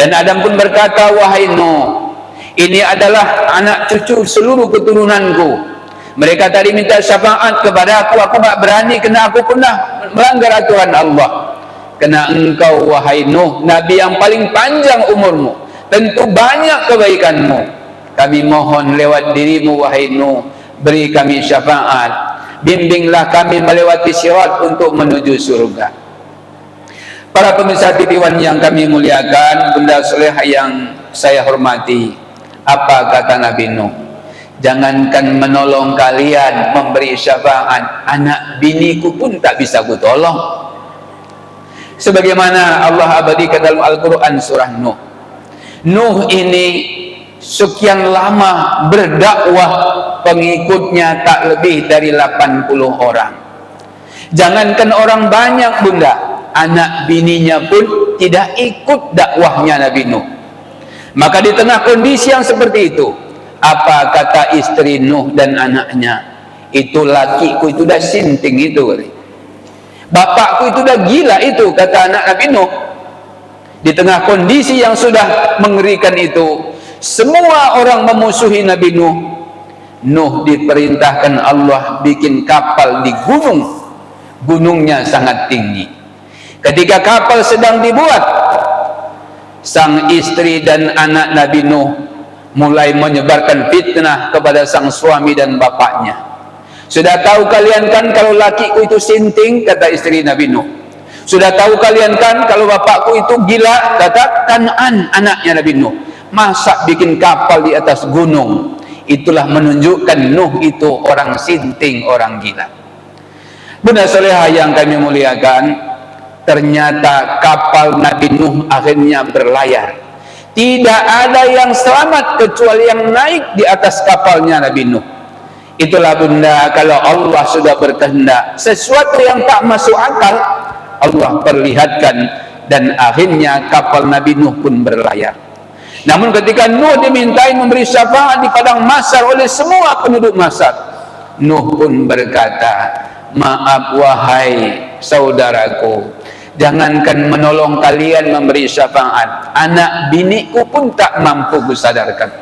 Dan Adam pun berkata, wahai Nuh, ini adalah anak cucu seluruh keturunanku. Mereka tadi minta syafaat kepada aku tak berani karena aku pernah melanggar aturan Allah. Karena engkau wahai Nuh, Nabi yang paling panjang umurmu, tentu banyak kebaikanmu. Kami mohon lewat dirimu wahai Nuh, beri kami syafaat, bimbinglah kami melewati sirat untuk menuju surga. Para pemirsa TV One yang kami muliakan, Bunda Solehah yang saya hormati, apa kata Nabi Nuh? Jangankan menolong kalian, memberi syafaat, anak biniku pun tak bisa ku tolong. Sebagaimana Allah abadikan dalam Al-Quran surah Nuh. Nuh ini sekian lama berdakwah, pengikutnya tak lebih dari 80 orang. Jangankan orang banyak, Bunda, anak bininya pun tidak ikut dakwahnya Nabi Nuh. Maka di tengah kondisi yang seperti itu, apa kata istri Nuh dan anaknya? Itu lakiku itu dah sinting itu, bapakku itu dah gila itu, kata anak Nabi Nuh. Di tengah kondisi yang sudah mengerikan itu, semua orang memusuhi Nabi Nuh. Nuh diperintahkan Allah bikin kapal di gunung. Gunungnya sangat tinggi. Ketika kapal sedang dibuat, sang istri dan anak Nabi Nuh mulai menyebarkan fitnah kepada sang suami dan bapaknya. Sudah tahu kalian kan kalau lakiku itu sinting, kata istri Nabi Nuh. Sudah tahu kalian kan kalau bapakku itu gila, kata Kan'an, anaknya Nabi Nuh. Masa bikin kapal di atas gunung? Itulah menunjukkan Nuh itu orang sinting, orang gila. Bunda solehah yang kami muliakan, ternyata kapal Nabi Nuh akhirnya berlayar. Tidak ada yang selamat kecuali yang naik di atas kapalnya Nabi Nuh. Itulah bunda, kalau Allah sudah berkehendak sesuatu yang tak masuk akal, Allah perlihatkan, dan akhirnya kapal Nabi Nuh pun berlayar. Namun ketika Nuh dimintai memberi syafaat di padang mahsyar oleh semua penduduk mahsyar, Nuh pun berkata, maaf wahai saudaraku, jangankan menolong kalian memberi syafaat, anak biniku pun tak mampu kusadarkan.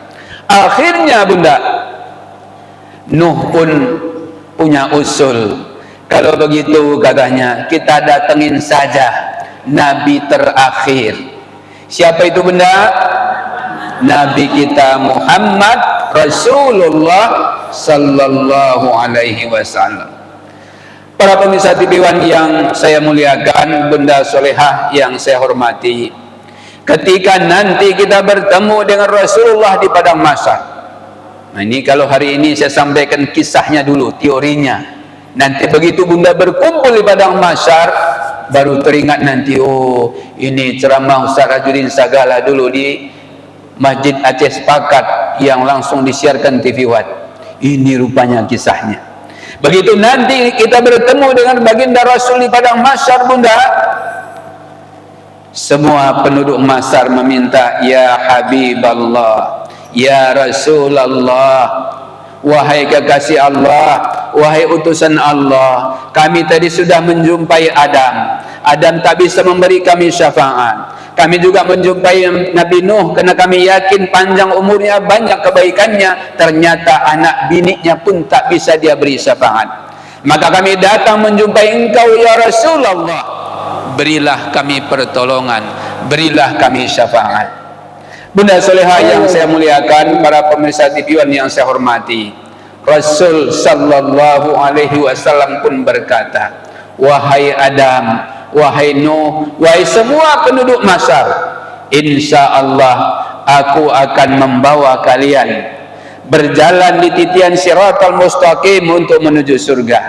Akhirnya bunda, Nuh pun punya usul. Kalau begitu katanya, kita datengin saja Nabi terakhir. Siapa itu bunda? Nabi kita Muhammad Rasulullah sallallahu alaihi wasallam. Para pemirsa TV1 yang saya muliakan, bunda solehah yang saya hormati, ketika nanti kita bertemu dengan Rasulullah di padang mahsyar. Nah ini kalau hari ini saya sampaikan kisahnya dulu, teorinya. Nanti begitu bunda berkumpul di padang mahsyar, baru teringat nanti, oh ini ceramah Ustaz Rajudin Sagala dulu di Masjid Aceh Sepakat yang langsung disiarkan TV1. Ini rupanya kisahnya. Begitu nanti kita bertemu dengan baginda Rasul di padang mahsyar bunda, semua penduduk mahsyar meminta, ya Habiballah, ya Rasulullah, wahai kekasih Allah, wahai utusan Allah, kami tadi sudah menjumpai Adam. Adam tak bisa memberi kami syafaat. Kami juga menjumpai Nabi Nuh karena kami yakin panjang umurnya, banyak kebaikannya. Ternyata anak biniknya pun tak bisa dia beri syafaat. Maka kami datang menjumpai engkau ya Rasulullah. Berilah kami pertolongan, berilah kami syafaat. Bunda solehah yang saya muliakan, para pemirsa TV1 yang saya hormati, Rasul sallallahu alaihi wasallam pun berkata, wahai Adam, wahai Nuh, wahai semua penduduk mahsyar, insyaallah aku akan membawa kalian berjalan di titian siratal mustaqim untuk menuju surga.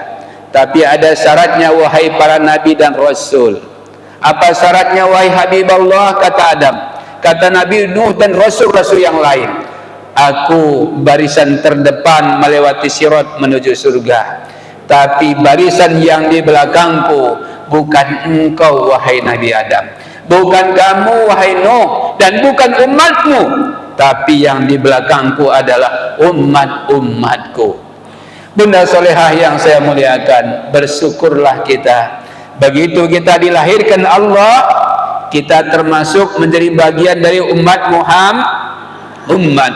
Tapi ada syaratnya wahai para nabi dan rasul. Apa syaratnya wahai Habiballah, kata Adam, kata Nabi Nuh dan rasul-rasul yang lain, aku barisan terdepan melewati sirat menuju surga, tapi barisan yang di belakangku bukan engkau wahai Nabi Adam, bukan kamu wahai Nuh, dan bukan umatmu, tapi yang di belakangku adalah umat-umatku. Bunda solehah yang saya muliakan, bersyukurlah kita, begitu kita dilahirkan Allah, kita termasuk menjadi bagian dari umat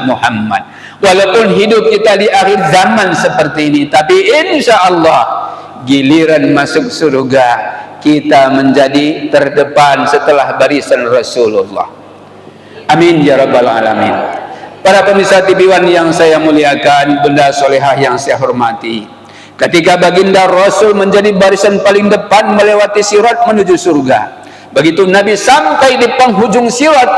Muhammad. Walaupun hidup kita di akhir zaman seperti ini, tapi insya Allah giliran masuk surga kita menjadi terdepan setelah barisan Rasulullah. Amin ya rabbal alamin. Para pemirsa TV1 yang saya muliakan, bunda solehah yang saya hormati, ketika baginda Rasul menjadi barisan paling depan melewati sirat menuju surga, begitu Nabi sampai di penghujung sirat,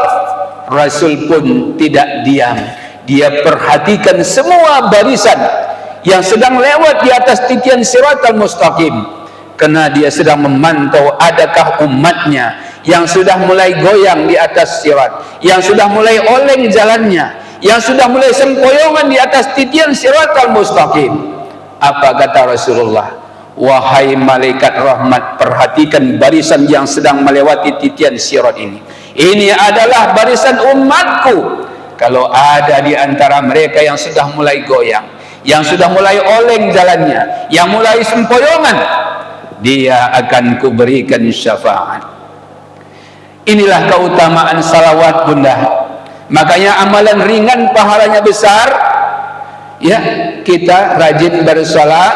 Rasul pun tidak diam. Dia perhatikan semua barisan yang sedang lewat di atas titian siratal mustaqim, karena dia sedang memantau adakah umatnya yang sudah mulai goyang di atas sirat, yang sudah mulai oleng jalannya, yang sudah mulai sempoyongan di atas titian siratal mustaqim. Apa kata Rasulullah? Wahai malaikat rahmat, perhatikan barisan yang sedang melewati titian sirat ini. Ini adalah barisan umatku. Kalau ada di antara mereka yang sudah mulai goyang, yang sudah mulai oleng jalannya, yang mulai sempoyongan, dia akan kuberikan syafaat. Inilah keutamaan salawat bunda. Makanya amalan ringan pahalanya besar. Ya, kita rajin bersolat,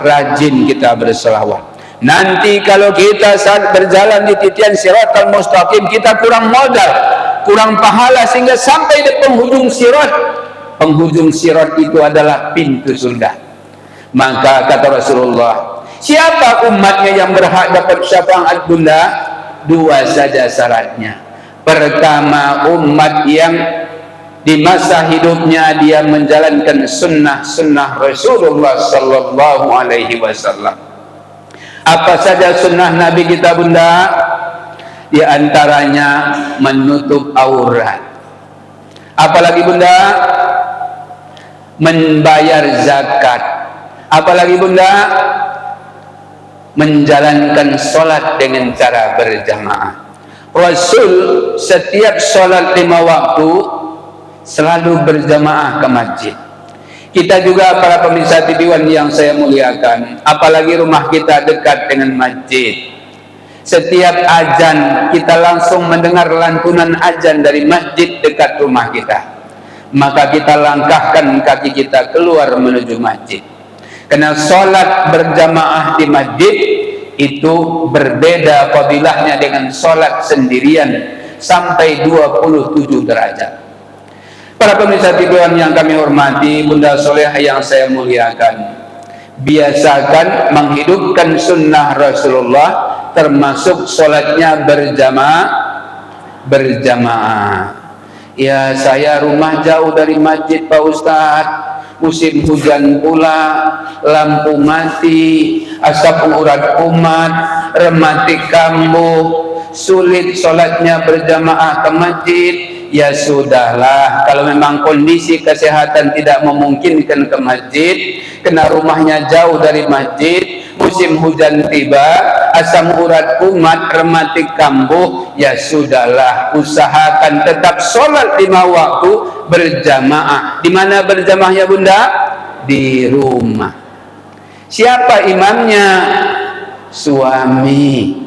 rajin kita bersolawat. Nanti kalau kita saat berjalan di titian siratal mustaqim, kita kurang modal, kurang pahala, sehingga sampai di penghujung sirat. Penghujung sirat itu adalah pintu surga. Maka kata Rasulullah, siapa umatnya yang berhak dapat syafaat bunda? Dua saja syaratnya. Pertama, umat yang di masa hidupnya dia menjalankan sunnah Rasulullah sallallahu alaihi wasallam. Apa saja sunnah Nabi kita bunda? Di antaranya menutup aurat. Apalagi bunda? Membayar zakat. Apalagi bunda? Menjalankan sholat dengan cara berjamaah. Rasul setiap sholat 5 waktu selalu berjamaah ke masjid. Kita juga para pemirsa TV1 yang saya muliakan, apalagi rumah kita dekat dengan masjid. Setiap azan kita langsung mendengar lantunan azan dari masjid dekat rumah kita. Maka kita langkahkan kaki kita keluar menuju masjid. Karena sholat berjamaah di masjid itu berbeda fadilahnya dengan sholat sendirian sampai 27 derajat. Para pemirsa TV1 yang kami hormati, Bunda Solehah yang saya muliakan, biasakan menghidupkan sunnah Rasulullah, termasuk sholatnya berjamaah. Ya, saya rumah jauh dari masjid Pak Ustadz, musim hujan pula, lampu mati, asap urat kumat, rematik kambuh, sulit sholatnya berjamaah ke masjid. Ya sudahlah, kalau memang kondisi kesehatan tidak memungkinkan ke masjid, kena rumahnya jauh dari masjid, musim hujan tiba, asam urat kumat, rematik kambuh, ya sudahlah, usahakan tetap sholat 5 waktu berjamaah. Di mana berjamaahnya bunda? Di rumah. Siapa imamnya? Suami.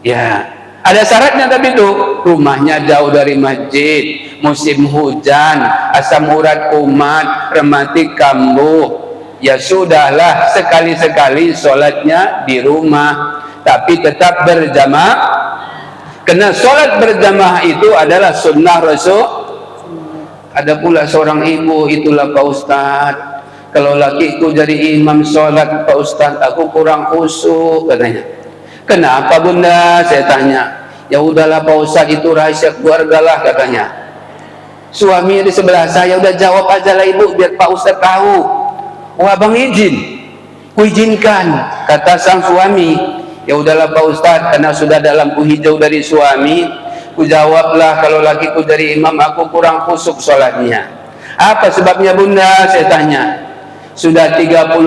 Ya, ada syaratnya tapi itu rumahnya jauh dari masjid, musim hujan, asam urat kumat, rematik kambuh. Ya sudahlah, sekali-sekali sholatnya di rumah, tapi tetap berjamaah. Karena sholat berjamaah itu adalah sunnah Rasul. Ada pula seorang ibu, itulah Pak Ustadz, kalau lakiku jadi imam sholat Pak Ustadz, aku kurang khusyuk katanya. Kenapa bunda? Saya tanya. Ya udahlah Pak Ustadz, itu rahasia keluarga lah katanya. Suami di sebelah saya, udah jawab aja lah ibu biar Pak Ustadz tahu. Oh abang izin, kuizinkan, kata sang suami. Ya udahlah Pak Ustadz, karena sudah ada lampu hijau dari suami, ku jawablah kalau lakiku dari imam aku kurang khusyuk sholatnya. Apa sebabnya bunda? Saya tanya. Sudah 35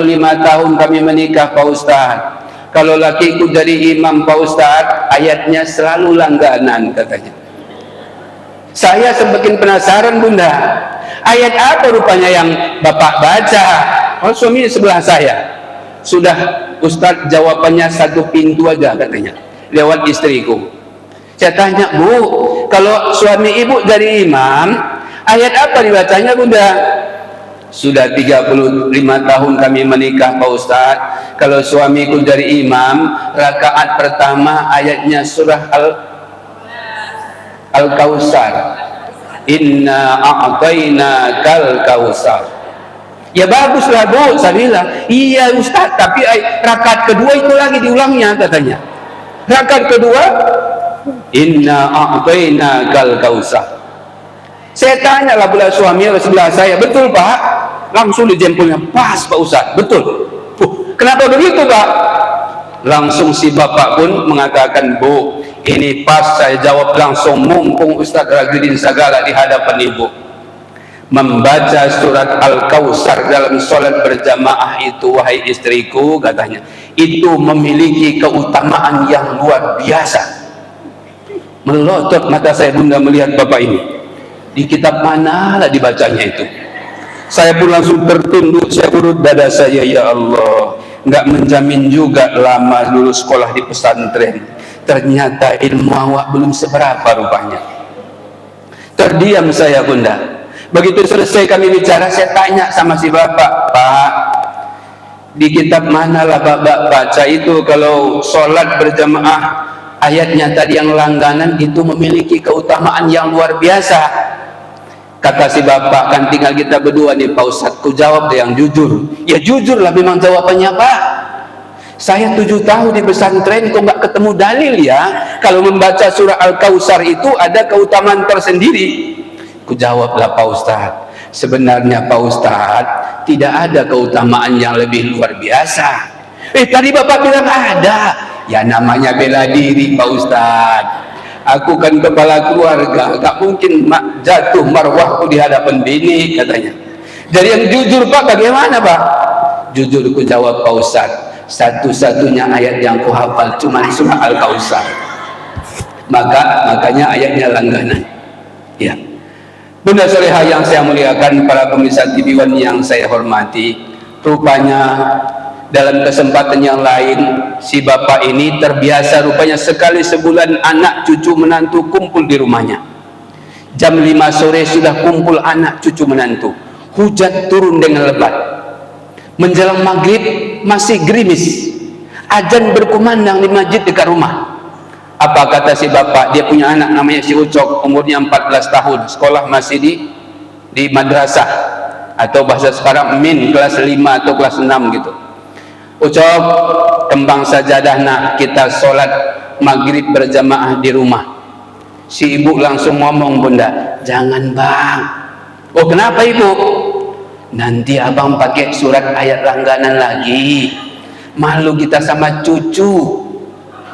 tahun kami menikah Pak Ustadz. Kalau lakiku jadi imam Pak Ustadz, ayatnya selalu langganan katanya. Saya semakin penasaran bunda, ayat apa rupanya yang bapak baca? Oh suami sebelah saya. Sudah Ustadz jawabannya satu pintu aja katanya, lewat istriku. Saya tanya, bu, kalau suami ibu jadi imam, ayat apa dibacanya bunda? Sudah 35 tahun kami menikah Pak Ustadz. Kalau suamiku jadi imam, rakaat pertama ayatnya surah Al-Kautsar. Inna a'tayna kal kautsar. Ya baguslah bu, saya bilang. Iya Ustadz, tapi rakaat kedua itu lagi diulangnya katanya. Rakaat kedua, inna a'tayna kal kautsar. Saya tanya lah pula suami sebelah saya, betul Pak? Langsung dijempolnya, pas Pak Ustadz, betul. Kenapa begitu Pak? Langsung si bapak pun mengatakan, bu, ini pas. Saya jawab langsung, mumpung Ustadz Rajudin Sagala di hadapan ibu. Membaca surat Al-Kautsar dalam sholat berjamaah itu, wahai istriku, katanya, itu memiliki keutamaan yang luar biasa. Melotot mata saya bunda melihat bapak ini. Di kitab manalah dibacanya itu. Saya pun langsung tertunduk, saya urut dada saya, ya Allah, nggak menjamin juga lama dulu sekolah di pesantren, ternyata ilmu awak belum seberapa rupanya. Terdiam saya bunda. Begitu selesai kami bicara, saya tanya sama si bapak, Pak, Di kitab manalah Bapak baca itu kalau sholat berjamaah ayatnya tadi yang langganan itu memiliki keutamaan yang luar biasa. Kata si bapak, kan tinggal kita berdua nih Pak Ustadz, ku jawab deh yang jujur. Ya jujur lah memang jawabannya Pak. Saya 7 tahun di pesantren kok nggak ketemu dalil ya kalau membaca surah Al-Kautsar itu ada keutamaan tersendiri. Ku jawablah Pak Ustadz, sebenarnya Pak Ustadz tidak ada keutamaan yang lebih luar biasa. Tadi bapak bilang ada. Ya namanya bela diri Pak Ustadz. Aku kan kepala keluarga, gak mungkin jatuh marwahku di hadapan bini katanya. Jadi yang jujur Pak bagaimana Pak? Jujur ku jawab Pak Ustadz, satu-satunya ayat yang ku hafal cuma surah Al-Kautsar. Makanya ayatnya langganan. Ya. Bunda Solehah yang saya muliakan, para pemirsa TV One yang saya hormati, rupanya dalam kesempatan yang lain si bapak ini terbiasa rupanya sekali sebulan anak cucu menantu kumpul di rumahnya. Jam 5 sore sudah kumpul anak cucu menantu. Hujan turun dengan lebat. Menjelang maghrib masih gerimis. Azan berkumandang di masjid dekat rumah. Apa kata si bapak? Dia punya anak namanya si Ucok, umurnya 14 tahun, sekolah masih di madrasah atau bahasa sekarang min kelas 5 atau kelas 6 gitu. Ucok, kembang sajadah nak, kita sholat maghrib berjamaah di rumah. Si ibu langsung ngomong, Bunda, jangan bang. Oh kenapa ibu? Nanti abang pakai surat ayat langganan lagi. Malu kita sama cucu.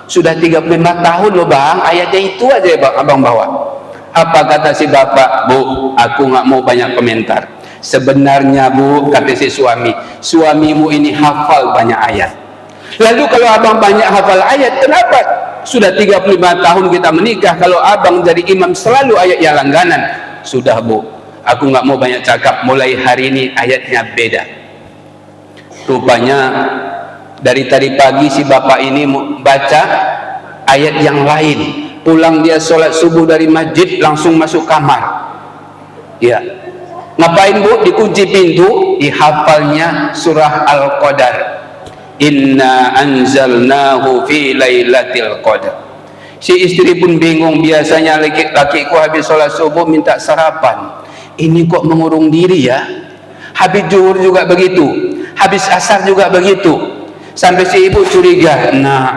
Sudah 35 tahun loh bang, ayatnya itu aja ya bang, abang bawa. Apa kata si bapak? Bu, aku nggak mau banyak komentar. Sebenarnya bu, kata si suamimu ini hafal banyak ayat. Lalu kalau abang banyak hafal ayat, kenapa sudah 35 tahun kita menikah kalau abang jadi imam selalu ayat yang langganan? Sudah bu, aku nggak mau banyak cakap, mulai hari ini ayatnya beda. Rupanya dari tadi pagi si bapak ini baca ayat yang lain. Pulang dia sholat subuh dari masjid langsung masuk kamar. Ya, ngapain bu? Dikunci pintu, dihafalnya surah Al-Qadar. Inna anzalnahu fi lailatul qadar. Si istri pun bingung, biasanya lakiku habis sholat subuh minta sarapan, ini kok mengurung diri ya. Habis zuhur juga begitu, habis asar juga begitu. Sampai si ibu curiga, nah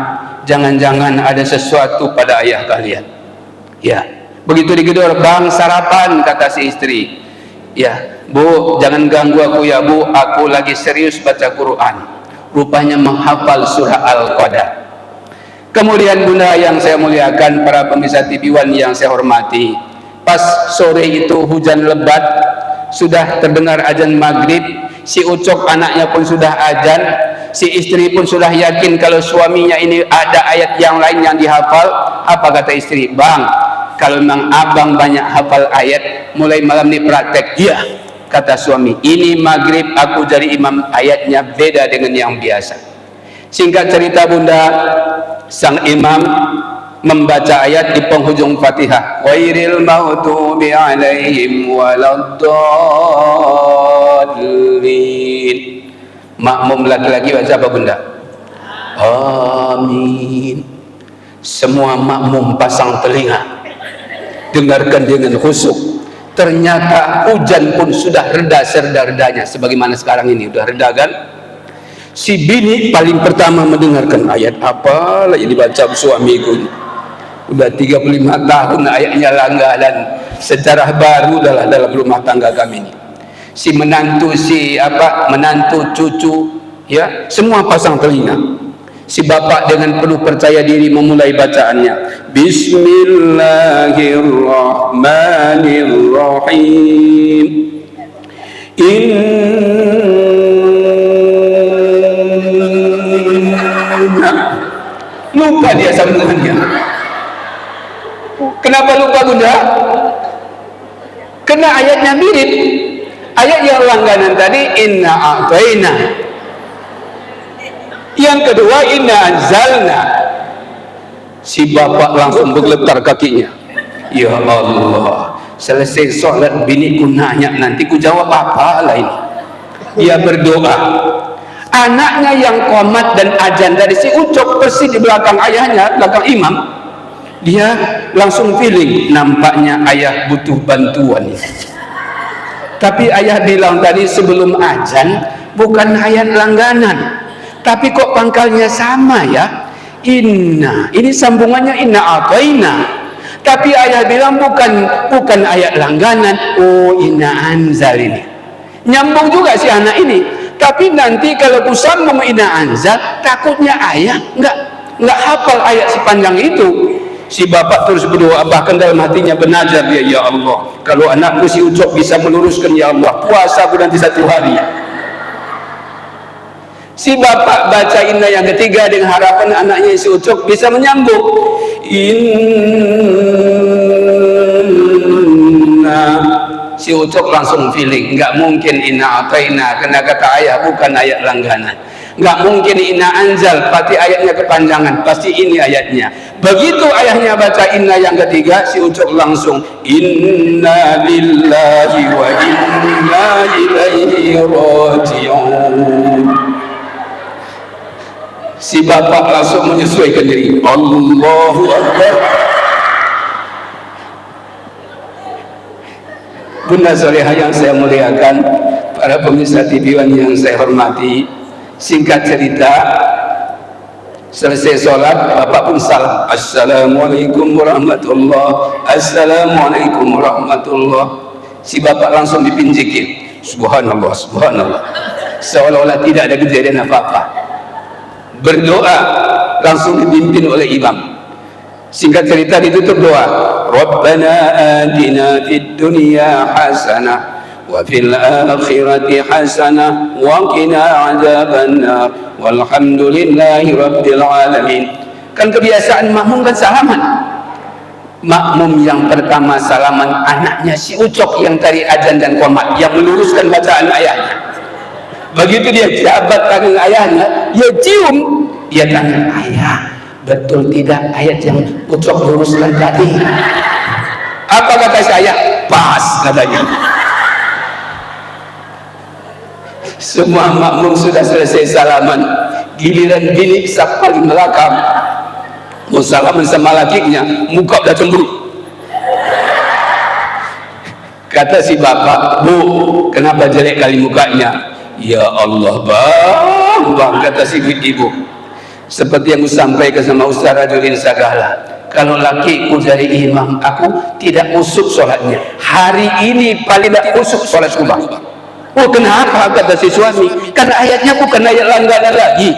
jangan-jangan ada sesuatu pada ayah kalian. Ya, begitu digedor, bang sarapan, kata si istri. Ya, bu jangan ganggu aku ya bu, aku lagi serius baca Quran. Rupanya menghafal surah Al-Qadar. Kemudian bunda yang saya muliakan, para pemirsa TV One yang saya hormati, pas sore itu hujan lebat, sudah terdengar azan maghrib, si Ucok anaknya pun sudah azan, si istri pun sudah yakin kalau suaminya ini ada ayat yang lain yang dihafal. Apa kata istri? Bang, kalau memang abang banyak hafal ayat, mulai malam ini praktek. Iya, kata suami, ini maghrib aku jadi imam, ayatnya beda dengan yang biasa. Singkat cerita bunda, sang imam membaca ayat di penghujung Fatihah, ghairil maghdubi alaihim waladdallin. Makmum laki-laki baca apa bunda? Amin. Semua makmum pasang telinga, dengarkan dengan khusyuk. Ternyata hujan pun sudah reda sereda-redanya, sebagaimana sekarang ini udah reda kan. Si bini paling pertama mendengarkan ayat apa lagi dibaca suamiku. Udah 35 tahun ayatnya langganan, sejarah baru dalam rumah tangga kami ini. Si menantu, menantu cucu, ya semua pasang telinga. Si bapak dengan penuh percaya diri memulai bacaannya. Bismillahirrahmanirrahim. Lupa dia sambungannya. Kenapa lupa bunda? Kena ayatnya mirip. Ayat yang langganan tadi inna a'tayna, yang kedua inna anzalna. Si bapak langsung bergetar kakinya. Ya Allah, selesai sholat biniku nanya nanti ku jawab apa lah ini. Dia berdoa, anaknya yang qomat dan azan dari si Ucok persis di belakang ayahnya, belakang imam. Dia langsung feeling, nampaknya ayah butuh bantuan. Tapi ayah bilang tadi sebelum azan bukan ayat langganan, tapi kok pangkalnya sama ya, inna, ini sambungannya inna ataina. Tapi ayah bilang bukan ayat langganan. Oh, inna anzal ini nyambung juga si anak ini. Tapi nanti kalau ku sambung inna anzal, takutnya ayah nggak hafal ayat sepanjang itu. Si bapak terus berdoa, bahkan dalam hatinya bernazar dia, ya Allah, kalau anakku si Ucok bisa meluruskan, ya Allah, puasa aku nanti 1 hari. Si bapak baca inna yang ketiga dengan harapan anaknya si Ucok bisa menyambung. Inna, si Ucok langsung feeling, nggak mungkin inna ataina, kena kata ayah bukan ayat langganan. Nggak mungkin inna anzal, pasti ayatnya kepanjangan, pasti ini ayatnya. Begitu ayahnya baca inna yang ketiga, si Ucok langsung inna lillahi wa inna ilaihi raji'un. Si bapak langsung menyesuaikan diri, Allahu Akbar. Bunda Solehah yang saya muliakan, para pemirsa TV One yang saya hormati, singkat cerita, selesai sholat, bapak pun salam, Assalamualaikum warahmatullah, Assalamualaikum warahmatullah. Si bapak langsung dipinjikin, Subhanallah, Subhanallah, seolah-olah tidak ada kejadian apa-apa. Berdoa langsung dipimpin oleh imam. Singkat cerita ditutup doa, Rabbana atina fid dunya hasanah wa fil akhirati hasanah wa qina adzabannar walhamdulillahi rabbil alamin. Kan kebiasaan makmum kan salaman. Makmum yang pertama salaman anaknya si Ucok yang tadi azan dan qomat, yang meluruskan bacaan ayahnya. Begitu dia jabat tangan ayahnya, dia cium, dia tanya, ayah, betul tidak ayat yang Ucok luruskan tadi? Apa kata saya? Pas, katanya. Semua makmum sudah selesai salaman, giliran bini sak paling belakang mau salaman sama lakinya, muka udah cemburu. Kata si bapak, Bu, kenapa jelek kali mukanya? Ya Allah bang, kata si ibu, seperti yang aku sampaikan sama Ustaz Rajulin Sagala, kalau lakiku dari imam, aku tidak usuk sholatnya. Hari ini paling tidak usuk sholat subuh. Oh kenapa, kata si suami? Karena ayatnya bukan ayat langganan lagi.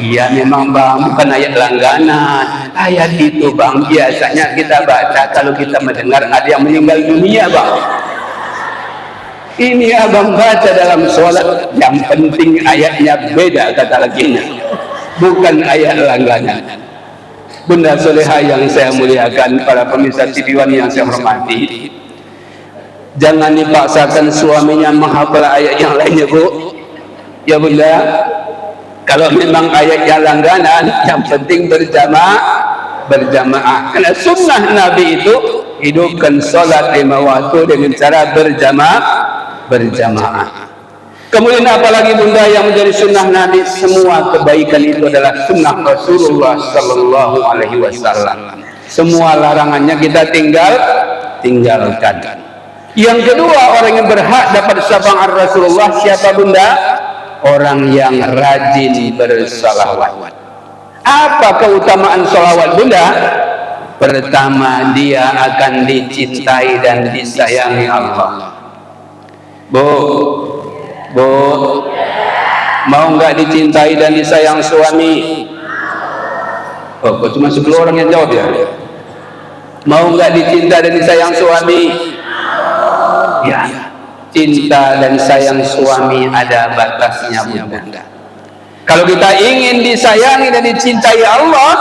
Iya memang bang, bukan ayat langganan. Ayat itu bang, biasanya kita baca kalau kita mendengar ada yang meninggal dunia bang. Ini abang baca dalam sholat, yang penting ayatnya beda, kata lakinya, bukan ayat langganan. Bunda Solehah yang saya muliakan, para pemirsa TV One yang saya hormati, jangan dipaksakan suaminya menghafal ayat yang lainnya, Bu. Ya Bunda, kalau memang ayat yang langganan, yang penting berjamaah. Karena sunnah Nabi itu hidupkan sholat 5 waktu dengan cara berjamaah. Kemudian apalagi Bunda yang menjadi sunnah Nabi, semua kebaikan itu adalah sunnah Rasulullah Sallallahu Alaihi Wasallam. Semua larangannya kita tinggalkan. Yang kedua, orang yang berhak dapat syafaat Rasulullah siapa Bunda? Orang yang rajin bersalawat. Apa keutamaan salawat Bunda? Pertama, dia akan dicintai dan disayangi Allah. Bu, mau nggak dicintai dan disayang suami? Oh, kok cuma 10 orang yang jawab ya? Mau nggak dicinta dan disayang suami? Ya, cinta dan sayang suami ada batasnya Bunda. Kalau kita ingin disayangi dan dicintai Allah,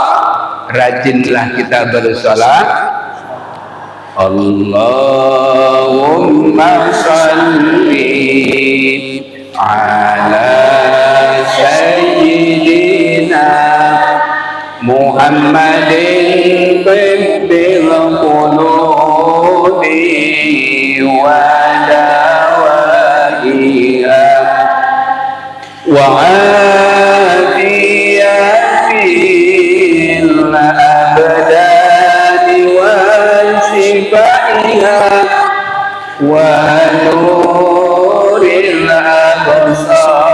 rajinlah kita bersalat. Allahumma salli ala sayyidina Muhammadin tibbil qulubi wa dawaiha wa العافية في الأبدان وشفائها ونور الأبصار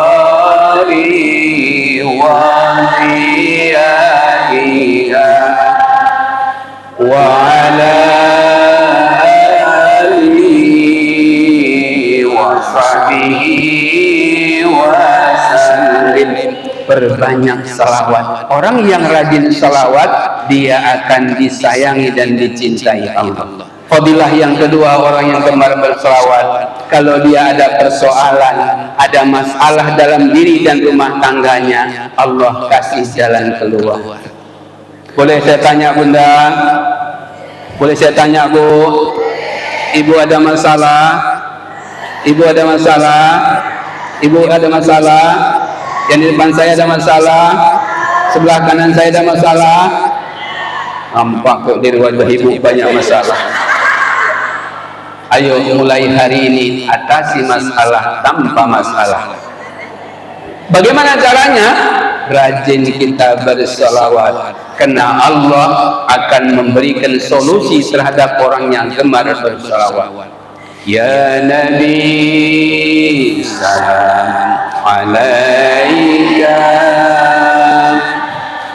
وضيائها وعلى Perbanyak salawat. Orang yang rajin salawat, dia akan disayangi dan dicintai Allah. Fadilah yang kedua, orang yang gemar bersalawat, kalau dia ada persoalan, ada masalah dalam diri dan rumah tangganya, Allah kasih jalan keluar. Boleh saya tanya Bunda? Boleh saya tanya Bu? Ibu ada masalah? Ibu ada masalah? Ibu ada masalah? Yang di depan saya ada masalah? Sebelah kanan saya ada masalah? Nampak kok di wajah ibu banyak masalah. Ayo mulai hari ini atasi masalah tanpa masalah. Bagaimana caranya? Rajin kita bersalawat, karena Allah akan memberikan solusi terhadap orang yang gemar bersalawat. Ya Nabi salam alaika,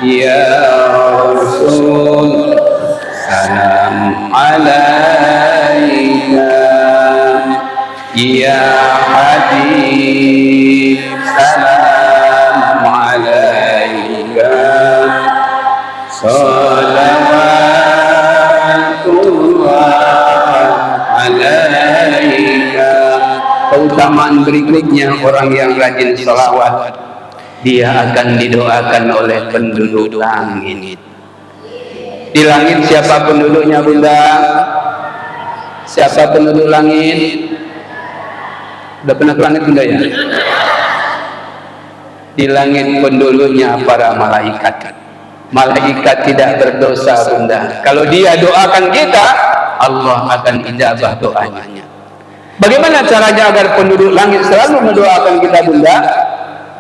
ya Rasul salam alaika, ya Habib salam alaika, salawatullah alaika. Keutamaan berikutnya, orang yang rajin salawat, dia akan didoakan oleh penduduk langit. Di langit siapa penduduknya Bunda? Siapa penduduk langit? Udah pernah ke langit Bunda ya? Di langit penduduknya para malaikat. Malaikat tidak berdosa Bunda. Kalau dia doakan kita, Allah akan ijabah doanya. Bagaimana caranya agar penduduk langit selalu mendoakan kita Bunda?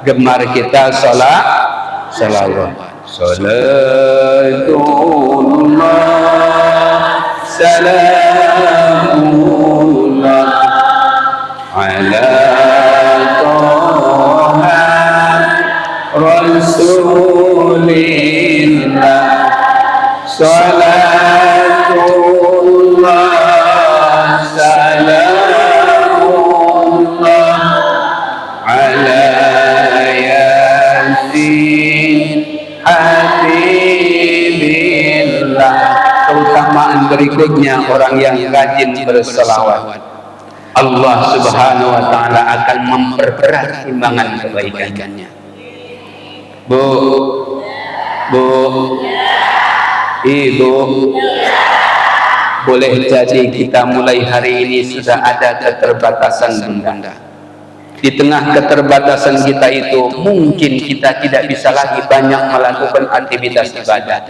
Gemar kita salawat. Salatullah salamullah ala Toha Rasulillah, salatullah salamullah ala Yasin Habibillah. Keutamaan berikutnya, orang yang rajin berselawat, Allah Subhanahu wa ta'ala akan memperberat timbangan kebaikannya. Bu, Ibu, boleh jadi kita mulai hari ini sudah ada keterbatasan Bunda. Di tengah keterbatasan kita itu, mungkin kita tidak bisa lagi banyak melakukan aktivitas ibadah.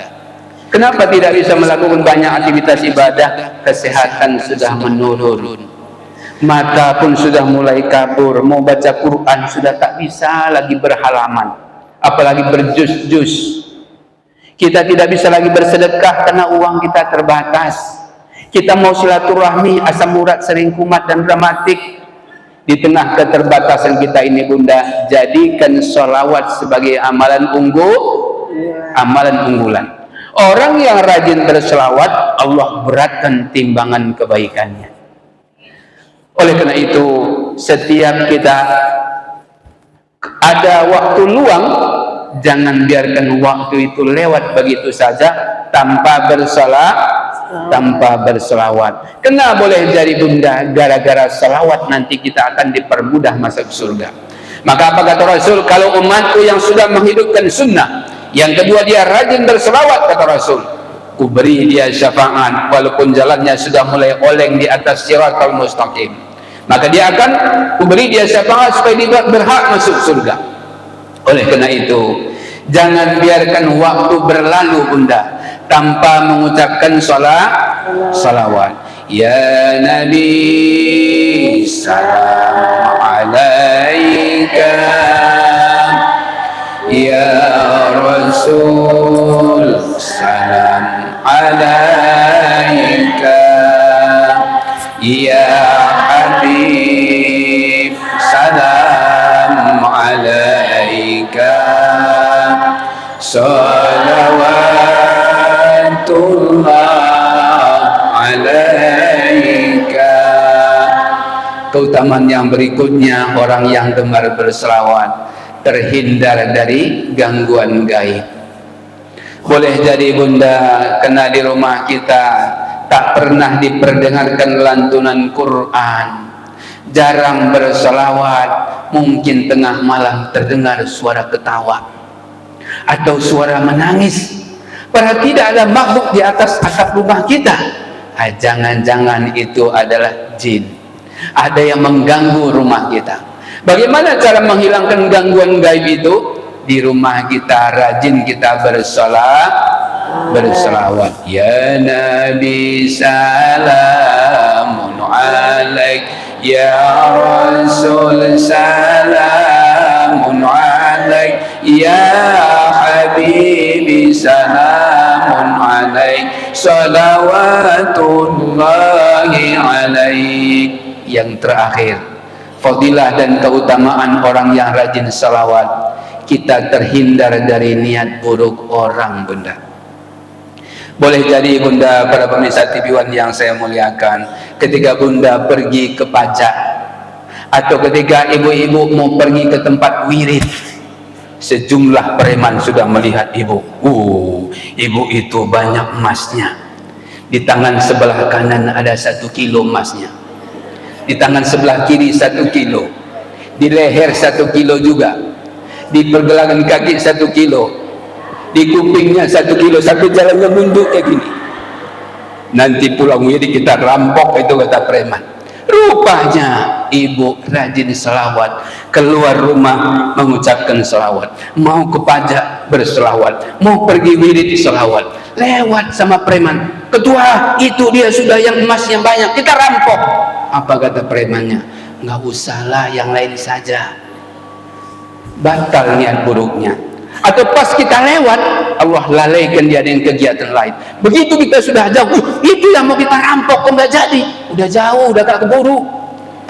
Kenapa tidak bisa melakukan banyak aktivitas ibadah? Kesehatan sudah menurun, mata pun sudah mulai kabur, mau baca Quran sudah tak bisa lagi berhalaman, apalagi berjus-jus. Kita tidak bisa lagi bersedekah karena uang kita terbatas. Kita mau silaturahmi, asam urat sering kumat dan dramatik. Di tengah keterbatasan kita ini Bunda, jadikan sholawat sebagai amalan unggulan. Orang yang rajin berselawat, Allah beratkan timbangan kebaikannya. Oleh karena itu, setiap kita ada waktu luang, jangan biarkan waktu itu lewat begitu saja tanpa berselawat. Kena boleh jadi Bunda, gara-gara selawat nanti kita akan dipermudah masuk surga. Maka apa kata Rasul? Kalau umatku yang sudah menghidupkan sunnah, yang kedua dia rajin berselawat, kata Rasul, ku beri dia syafaat walaupun jalannya sudah mulai oleng di atas siratal mustaqim. Maka dia akan ku beri dia syafaat supaya dia berhak masuk surga. Oleh karena itu, jangan biarkan waktu berlalu Bunda tanpa mengucapkan salawat. Ya Nabi salam alaika, Rasul salam alaika, ya Habib salam alaika, salawatullah alaika. Keutamaan yang berikutnya, orang yang gemar berselawat terhindar dari gangguan gaib. Boleh jadi bunda, kena di rumah kita tak pernah diperdengarkan lantunan Quran, jarang berselawat, mungkin tengah malam terdengar suara ketawa atau suara menangis, padahal tidak ada makhluk di atas atap rumah kita. Jangan-jangan itu adalah jin, ada yang mengganggu rumah kita. Bagaimana cara menghilangkan gangguan gaib itu? Di rumah kita rajin kita berselawat. Ya Nabi salamun alaik, ya Rasul salamun alaik, ya Habibi salamun alaik, salawatullahi alaik. Yang terakhir, fadilah dan keutamaan orang yang rajin salawat, kita terhindar dari niat buruk orang bunda. Boleh jadi bunda, para pemirsa TV1 yang saya muliakan, ketika bunda pergi ke pajak atau ketika ibu-ibu mau pergi ke tempat wirid, sejumlah preman sudah melihat ibu. Ibu itu banyak emasnya. Di tangan sebelah kanan ada 1 kilo emasnya, di tangan sebelah kiri 1 kilo, di leher 1 kilo juga, di pergelangan kaki 1 kilo, di kupingnya 1 kilo, sampai jalannya nunduk kayak gini. Nanti pulang wirid kita rampok, itu kata preman. Rupanya ibu rajin selawat, keluar rumah mengucapkan selawat, mau ke pajak berselawat, mau pergi wirid selawat, lewat sama preman, ketua itu dia sudah yang emas yang banyak, kita rampok. Apa kata premannya? Nggak usahlah, yang lain saja. Batal niat buruknya. Atau pas kita lewat, Allah lalaikan dia dengan kegiatan lain. Begitu kita sudah jauh, itu yang mau kita rampok kok nggak jadi. Udah jauh, udah tak keburu.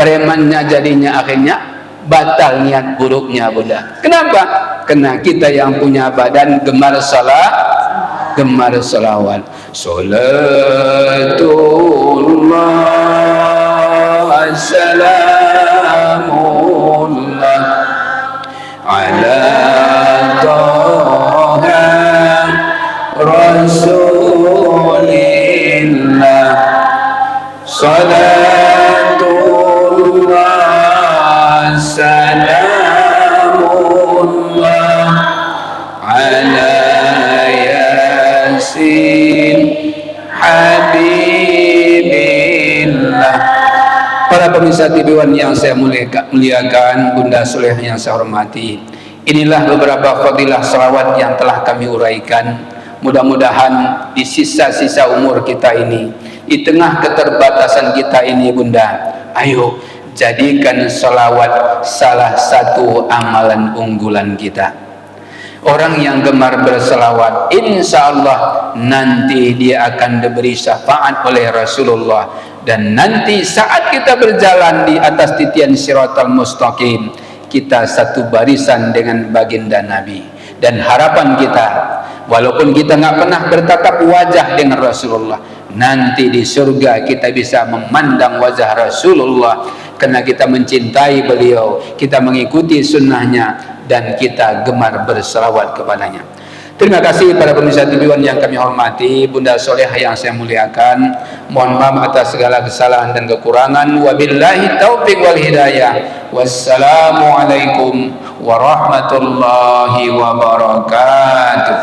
Premannya jadinya akhirnya batal niat buruknya bunda. Kenapa? Karena kita yang punya badan gemar salawat. Salatullah salamullah ala Taha Rasulillah, salatullah salamullah ala Yasin Habibillah. Para pemirsa TV1 yang saya muliakan, bunda soleh yang saya hormati, inilah beberapa fadilah salawat yang telah kami uraikan. Mudah-mudahan di sisa-sisa umur kita ini, di tengah keterbatasan kita ini bunda, ayo jadikan salawat salah satu amalan unggulan kita. Orang yang gemar berselawat, insya Allah nanti dia akan diberi syafaat oleh Rasulullah. Dan nanti saat kita berjalan di atas titian Siratal Mustaqim, kita satu barisan dengan baginda Nabi. Dan harapan kita, walaupun kita nggak pernah bertatap wajah dengan Rasulullah, nanti di surga kita bisa memandang wajah Rasulullah, karena kita mencintai beliau, kita mengikuti sunnahnya, dan kita gemar berselawat kepadanya. Terima kasih para pemirsa TV1 yang kami hormati, bunda soleh yang saya muliakan. Mohon maaf atas segala kesalahan dan kekurangan. Wabillahi taufiq wal hidayah. Wassalamualaikum warahmatullahi wabarakatuh.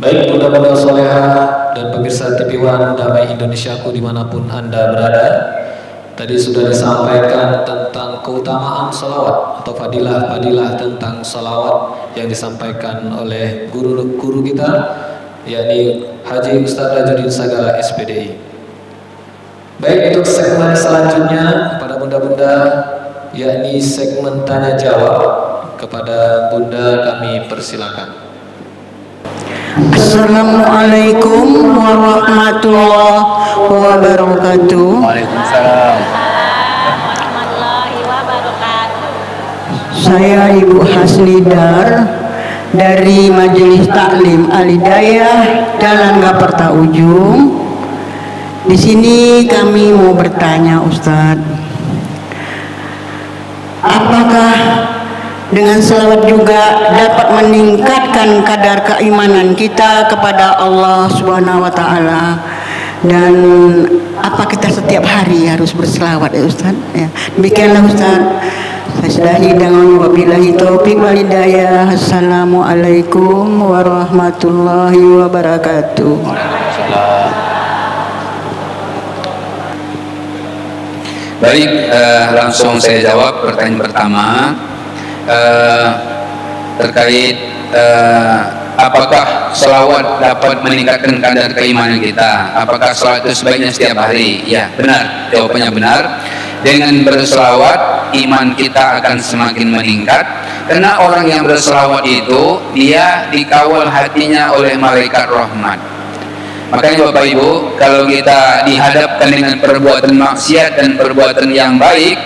Baik bunda-bunda soleha dan pemirsa TV1 Damai Indonesiaku dimanapun anda berada, tadi sudah disampaikan tentang keutamaan salawat atau fadilah-fadilah tentang salawat yang disampaikan oleh guru kita, yakni Haji Ustadz Rajuddin Sagala SPDI. Baik, untuk segmen selanjutnya kepada bunda-bunda, yakni segmen tanya jawab. Kepada bunda kami persilakan.
Assalamualaikum warahmatullahi wabarakatuh.
Waalaikumsalam.
Saya Ibu Haslidar dari Majelis Taklim Al-Hidayah Jalan Gaperta Ujung. Di sini kami mau bertanya, Ustadz, apakah dengan selawat juga dapat meningkatkan kadar keimanan kita kepada Allah Subhanahu wa taala, dan apa kita setiap hari harus berselawat ya Ustaz? Ya. Demikianlah Ustaz. Saya sudahi dengan wabillahi taufik wal hidayah. Assalamualaikum warahmatullahi wabarakatuh.
Baik, langsung saya jawab pertanyaan pertama. Terkait apakah selawat dapat meningkatkan kadar keimanan kita? Apakah selawat itu sebaiknya setiap hari? Ya, benar. Jawabannya benar. Dengan berselawat, iman kita akan semakin meningkat. Karena orang yang berselawat itu, dia dikawal hatinya oleh malaikat rahmat. Makanya Bapak Ibu, kalau kita dihadapkan dengan perbuatan maksiat dan perbuatan yang baik,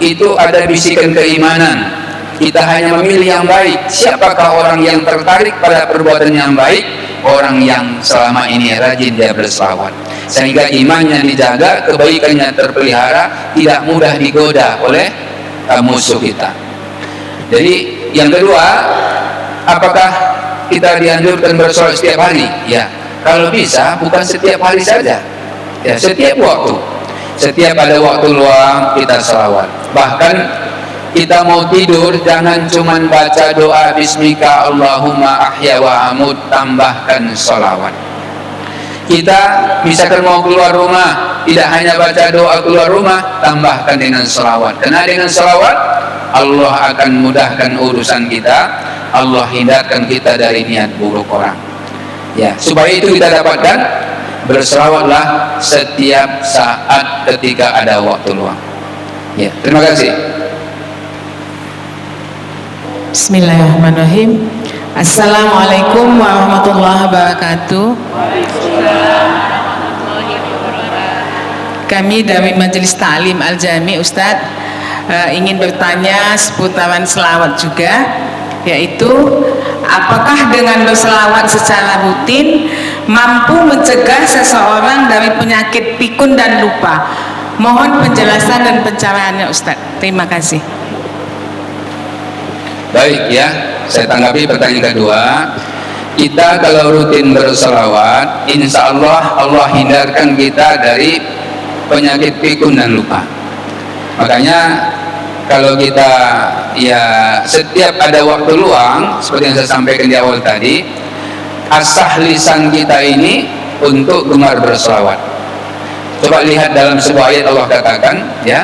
itu ada bisikan keimanan. Kita hanya memilih yang baik. Siapakah orang yang tertarik pada perbuatan yang baik? Orang yang selama ini rajin dia berselawat, sehingga imannya dijaga, kebaikannya terpelihara, tidak mudah digoda oleh musuh kita. Jadi yang kedua, apakah kita dianjurkan berselawat setiap hari? Ya, kalau bisa bukan setiap hari saja, ya setiap waktu. Setiap ada waktu luang kita selawat. Bahkan kita mau tidur, jangan cuma baca doa Bismika Allahumma ahya wa amut, tambahkan sholawat. Kita misalkan mau keluar rumah, tidak hanya baca doa keluar rumah, tambahkan dengan sholawat. Karena dengan sholawat Allah akan mudahkan urusan kita, Allah hindarkan kita dari niat buruk orang. Ya, supaya itu kita dapatkan, berselawatlah setiap saat ketika ada waktu luang. Ya, terima kasih.
Bismillahirrahmanirrahim. Assalamualaikum warahmatullahi wabarakatuh. Kami dari Majelis Taklim Al-Jami, Ustadz, ingin bertanya seputaran selawat juga, yaitu apakah dengan berselawat secara rutin mampu mencegah seseorang dari penyakit pikun dan lupa? Mohon penjelasan dan pencerahannya Ustadz. Terima kasih.
Baik ya, saya tanggapi pertanyaan kedua. Kita kalau rutin berselawat, insya Allah Allah hindarkan kita dari penyakit pikun dan lupa. Makanya kalau kita ya setiap ada waktu luang, seperti yang saya sampaikan di awal tadi, asah lisan kita ini untuk gemar berselawat. Coba lihat dalam sebuah ayat Allah katakan, ya,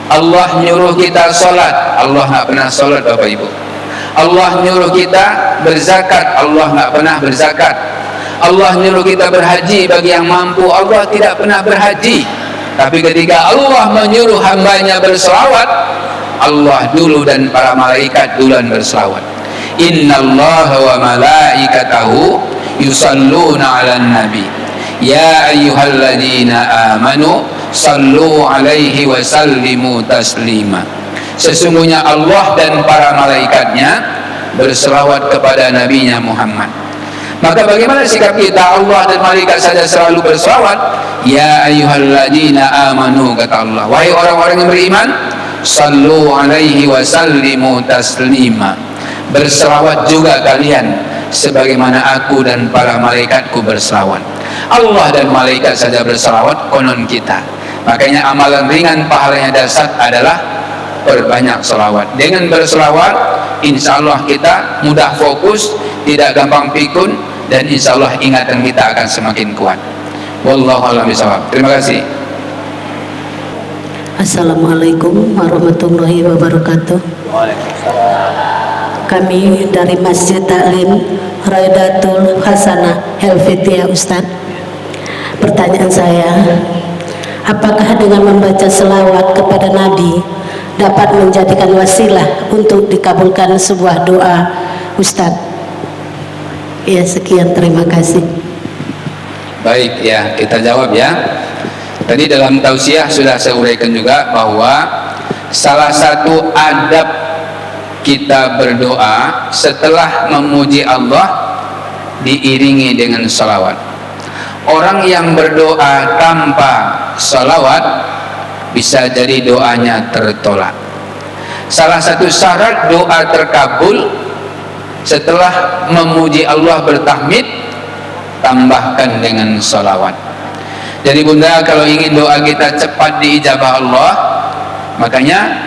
Allah nyuruh kita sholat, Allah nggak pernah sholat Bapak Ibu. Allah nyuruh kita berzakat, Allah nggak pernah berzakat. Allah nyuruh kita berhaji bagi yang mampu, Allah tidak pernah berhaji. Tapi ketika Allah menyuruh hambanya berselawat, Allah dulu dan para malaikat duluan berselawat. Innallaha wa malaikatahu yusalluna 'alan nabi. Ya ayyuhalladzina amanu sallu alaihi wa sallimu taslima. Sesungguhnya Allah dan para malaikatnya berselawat kepada nabinya Muhammad. Maka bagaimana sikap kita? Allah dan malaikat saja selalu berselawat. Ya ayyuhalladzina amanu, kata Allah, wahai orang-orang yang beriman, sallu alaihi wa sallimu taslima. Berselawat juga kalian sebagaimana aku dan para malaikatku berselawat. Allah dan malaikat saja berselawat, konon kita. Makanya amalan ringan pahalanya dahsyat adalah perbanyak selawat. Dengan berselawat, insya Allah kita mudah fokus, tidak gampang pikun, dan insya Allah ingatan kita akan semakin kuat. Wallahu a'lam bishawab. Terima kasih.
Assalamualaikum warahmatullahi wabarakatuh. Kami dari Masjid Taklim Raidatul Hasanah Helvetia, Ustadz. Pertanyaan saya, Apakah dengan membaca selawat kepada Nabi dapat menjadikan wasilah untuk dikabulkan sebuah doa, Ustadz? Ya, sekian, terima kasih.
Baik ya, kita jawab ya. Tadi dalam tausiah sudah saya uraikan juga bahwa salah satu adab kita berdoa setelah memuji Allah diiringi dengan salawat. Orang yang berdoa tanpa salawat bisa jadi doanya tertolak. Salah satu syarat doa terkabul setelah memuji Allah bertahmid, tambahkan dengan salawat. Jadi bunda, kalau ingin doa kita cepat diijabah Allah, makanya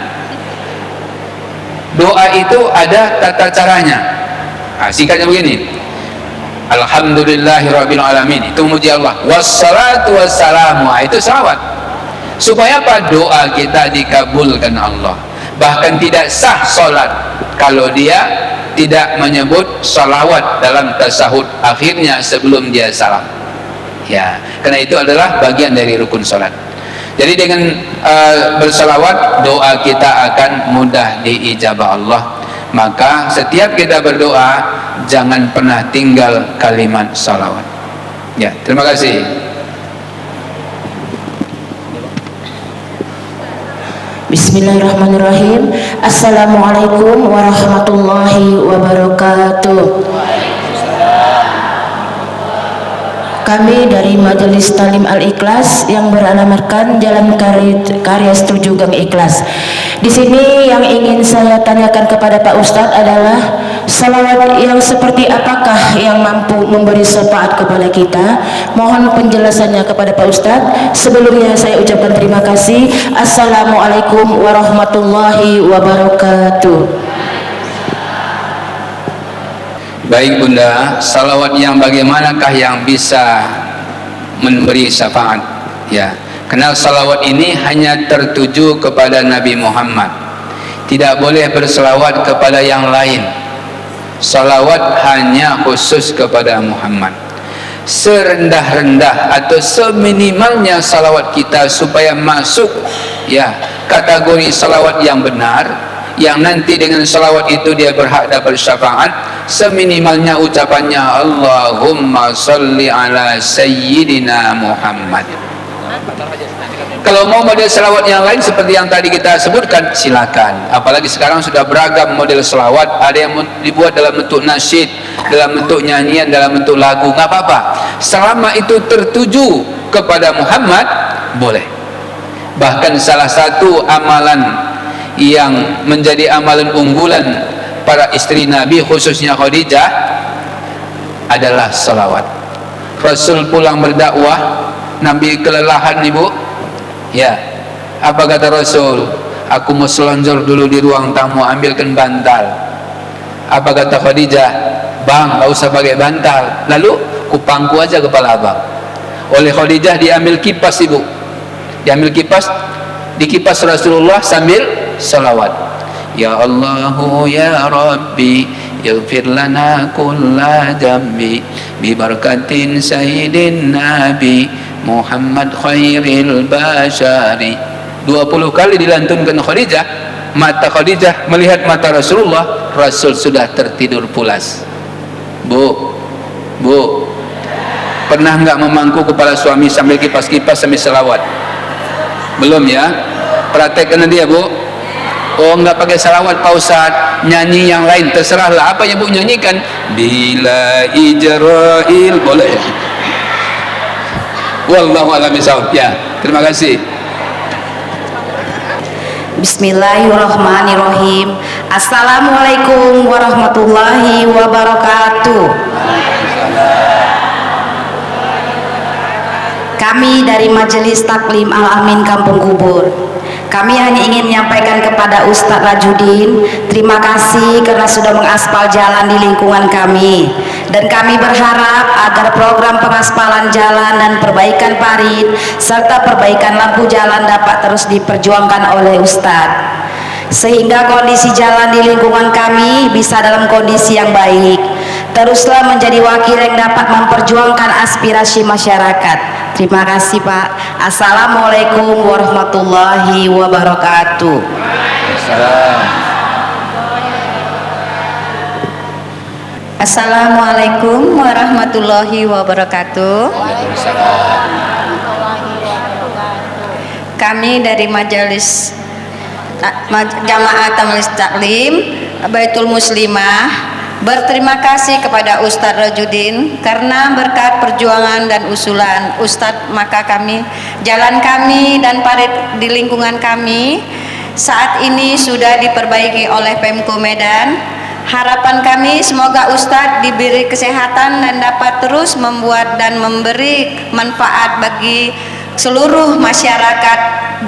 doa itu ada tata caranya. Singkatnya begini: Alhamdulillahirabbil alamin, itu muji Allah. Wassalatu wassalamu, itu salawat. Supaya apa? Doa kita dikabulkan Allah. Bahkan tidak sah solat kalau dia tidak menyebut salawat dalam tasahud akhirnya sebelum dia salam. Ya, karena itu adalah bagian dari rukun solat. Jadi dengan bersalawat doa kita akan mudah diijabah Allah. Maka setiap kita berdoa jangan pernah tinggal kalimat salawat. Ya, terima kasih.
Bismillahirrahmanirrahim. Assalamualaikum warahmatullahi wabarakatuh. Kami dari Majelis Talim Al-Ikhlas yang beralamatkan Jalan Karya Setuju Gang Ikhlas. Di sini yang ingin saya tanyakan kepada Pak Ustadz adalah salawat yang seperti apakah yang mampu memberi syafaat kepada kita? Mohon penjelasannya kepada Pak Ustadz. Sebelumnya saya ucapkan terima kasih. Assalamualaikum warahmatullahi wabarakatuh.
Baik bunda, salawat yang bagaimanakah yang bisa memberi syafaat? Ya, kenal salawat ini hanya tertuju kepada Nabi Muhammad. Tidak boleh berselawat kepada yang lain. Salawat hanya khusus kepada Muhammad. Serendah-rendah atau seminimalnya salawat kita supaya masuk ya kategori salawat yang benar, yang nanti dengan salawat itu dia berhak dapat syafaat, seminimalnya ucapannya Allahumma salli ala sayyidina Muhammad. Kalau mau model selawat yang lain seperti yang tadi kita sebutkan, silakan. Apalagi sekarang sudah beragam model selawat. Ada yang dibuat dalam bentuk nasyid, dalam bentuk nyanyian, dalam bentuk lagu, nggak apa-apa. Selama itu tertuju kepada Muhammad, boleh. Bahkan salah satu amalan yang menjadi amalan unggulan para istri Nabi, khususnya Khadijah, adalah salawat. Rasul pulang berdakwah, Nabi kelelahan ibu. Ya, apa kata Rasul? Aku mau selonjor dulu di ruang tamu, ambilkan bantal. Apa kata Khadijah? Bang, gak usah pakai bantal. Lalu kupangku aja kepala abang. Oleh Khadijah diambil kipas ibu. Diambil kipas, dikipas Rasulullah sambil salawat. Ya Allahu ya Rabbi, ighfir lana kulla jambi bi barakatin sayyidin Nabi Muhammad khairil bashari. 20 kali dilantunkan Khadijah. Mata Khadijah melihat mata Rasulullah, Rasul sudah tertidur pulas. Bu, pernah nggak memangku kepala suami sambil kipas-kipas sambil selawat? Belum ya? Praktekkan nanti ya bu. Oh, nggak pakai salawat Pak Ustadz, nyanyi yang lain terserahlah. Apa yang bu nyanyikan? Bila ijrail, boleh. Wallahu a'lam bishawab. Ya, terima kasih.
Bismillahirrahmanirrahim. Assalamualaikum warahmatullahi wabarakatuh. Kami dari Majelis Taklim Al-Amin Kampung Kubur, kami hanya ingin menyampaikan kepada Ustadz Rajudin terima kasih karena sudah mengaspal jalan di lingkungan kami, dan kami berharap agar program pengaspalan jalan dan perbaikan parit serta perbaikan lampu jalan dapat terus diperjuangkan oleh Ustadz, sehingga kondisi jalan di lingkungan kami bisa dalam kondisi yang baik. Teruslah menjadi wakil yang dapat memperjuangkan aspirasi masyarakat. Terima kasih Pak. Assalamualaikum warahmatullahi wabarakatuh.
Assalamualaikum warahmatullahi wabarakatuh. Kami dari Majelis Jamaah Majelis Taklim Baitul Muslimah berterima kasih kepada Ustadz Rajudin karena berkat perjuangan dan usulan Ustadz, maka jalan kami dan parit di lingkungan kami saat ini sudah diperbaiki oleh Pemko Medan. Harapan kami semoga Ustadz diberi kesehatan dan dapat terus membuat dan memberi manfaat bagi seluruh masyarakat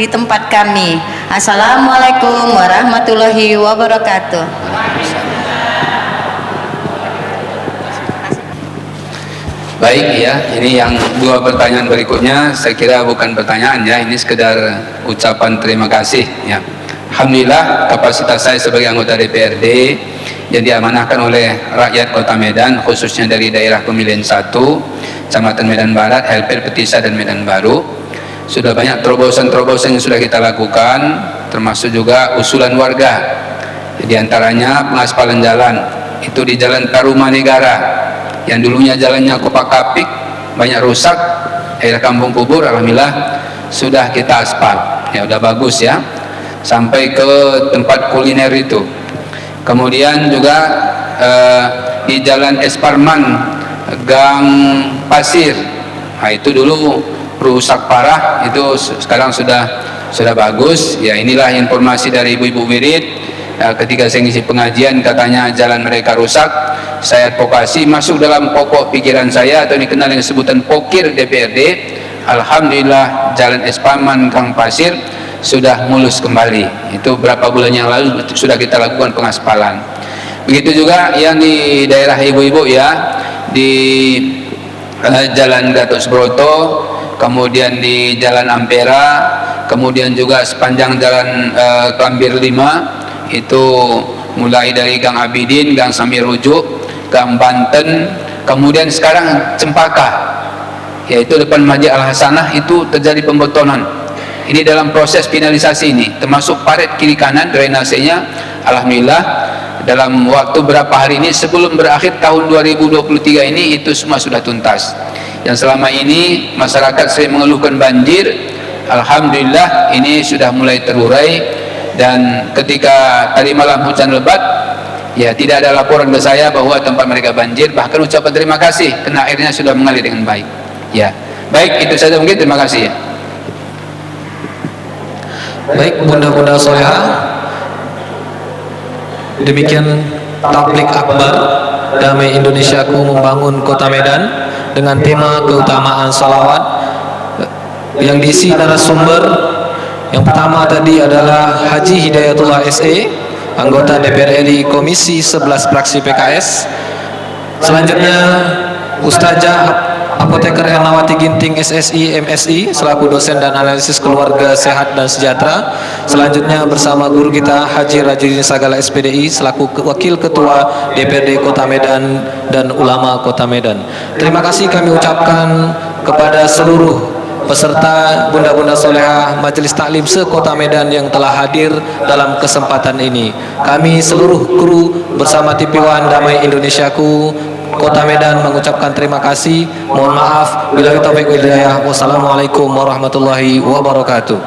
di tempat kami. Assalamualaikum warahmatullahi wabarakatuh.
Baik ya, ini yang dua pertanyaan berikutnya saya kira bukan pertanyaan ya, ini sekedar ucapan terima kasih ya. Alhamdulillah kapasitas saya sebagai anggota DPRD yang diamanahkan oleh rakyat Kota Medan, khususnya dari daerah pemilihan 1 Kecamatan Medan Barat, Helper, Petisa dan Medan Baru, sudah banyak terobosan-terobosan yang sudah kita lakukan, termasuk juga usulan warga. Di antaranya pengaspalan jalan itu di Jalan Tarumanegara yang dulunya jalannya kopak-kapik, banyak rusak, daerah Kampung Kubur, alhamdulillah sudah kita aspal ya, udah bagus ya, sampai ke tempat kuliner itu. Kemudian juga di Jalan Esparman Gang Pasir, nah itu dulu rusak parah, itu sekarang sudah bagus ya. Inilah informasi dari ibu-ibu wirid. Ketika saya ngisi pengajian katanya jalan mereka rusak, saya advokasi masuk dalam pokok pikiran saya atau dikenal dengan sebutan pokir DPRD. Alhamdulillah Jalan Esparman Gang Pasir sudah mulus kembali. Itu berapa bulan yang lalu sudah kita lakukan pengaspalan. Begitu juga yang di daerah ibu-ibu ya, di Jalan Gatot Subroto, kemudian di Jalan Ampera, kemudian juga sepanjang Jalan Klambir 5, itu mulai dari Gang Abidin, Gang Samir Rujuk, Gang Banten, kemudian sekarang Cempaka, yaitu depan Masjid Al Hasanah itu terjadi pembetongan. Ini dalam proses finalisasi ini, termasuk parit kiri kanan drainasenya. Alhamdulillah dalam waktu berapa hari ini sebelum berakhir tahun 2023 ini itu semua sudah tuntas. Yang selama ini masyarakat sering mengeluhkan banjir, alhamdulillah ini sudah mulai terurai. Dan ketika tadi malam hujan lebat ya, tidak ada laporan ke saya bahwa tempat mereka banjir, bahkan ucapan terima kasih karena airnya sudah mengalir dengan baik ya. Baik, itu saja mungkin, terima kasih ya.
Baik bunda-bunda soleha, demikian tablik akbar Damai Indonesiaku Membangun Kota Medan dengan tema keutamaan salawat yang diisi narasumber. Yang pertama tadi adalah Haji Hidayatullah SE, anggota DPR RI Komisi 11 fraksi PKS. Selanjutnya Ustazah Apoteker Ernawati Ginting SSI MSI selaku dosen dan analisis keluarga sehat dan sejahtera. Selanjutnya bersama guru kita Haji Rajudin Sagala SPDI selaku Wakil Ketua DPRD Kota Medan dan ulama Kota Medan. Terima kasih kami ucapkan kepada seluruh peserta bunda-bunda soleha Majelis Taklim se-Kota Medan yang telah hadir dalam kesempatan ini. Kami seluruh kru bersama TV One Damai Indonesiaku Kota Medan mengucapkan terima kasih. Mohon maaf bila taufik wal hidayah. Wassalamualaikum warahmatullahi wabarakatuh.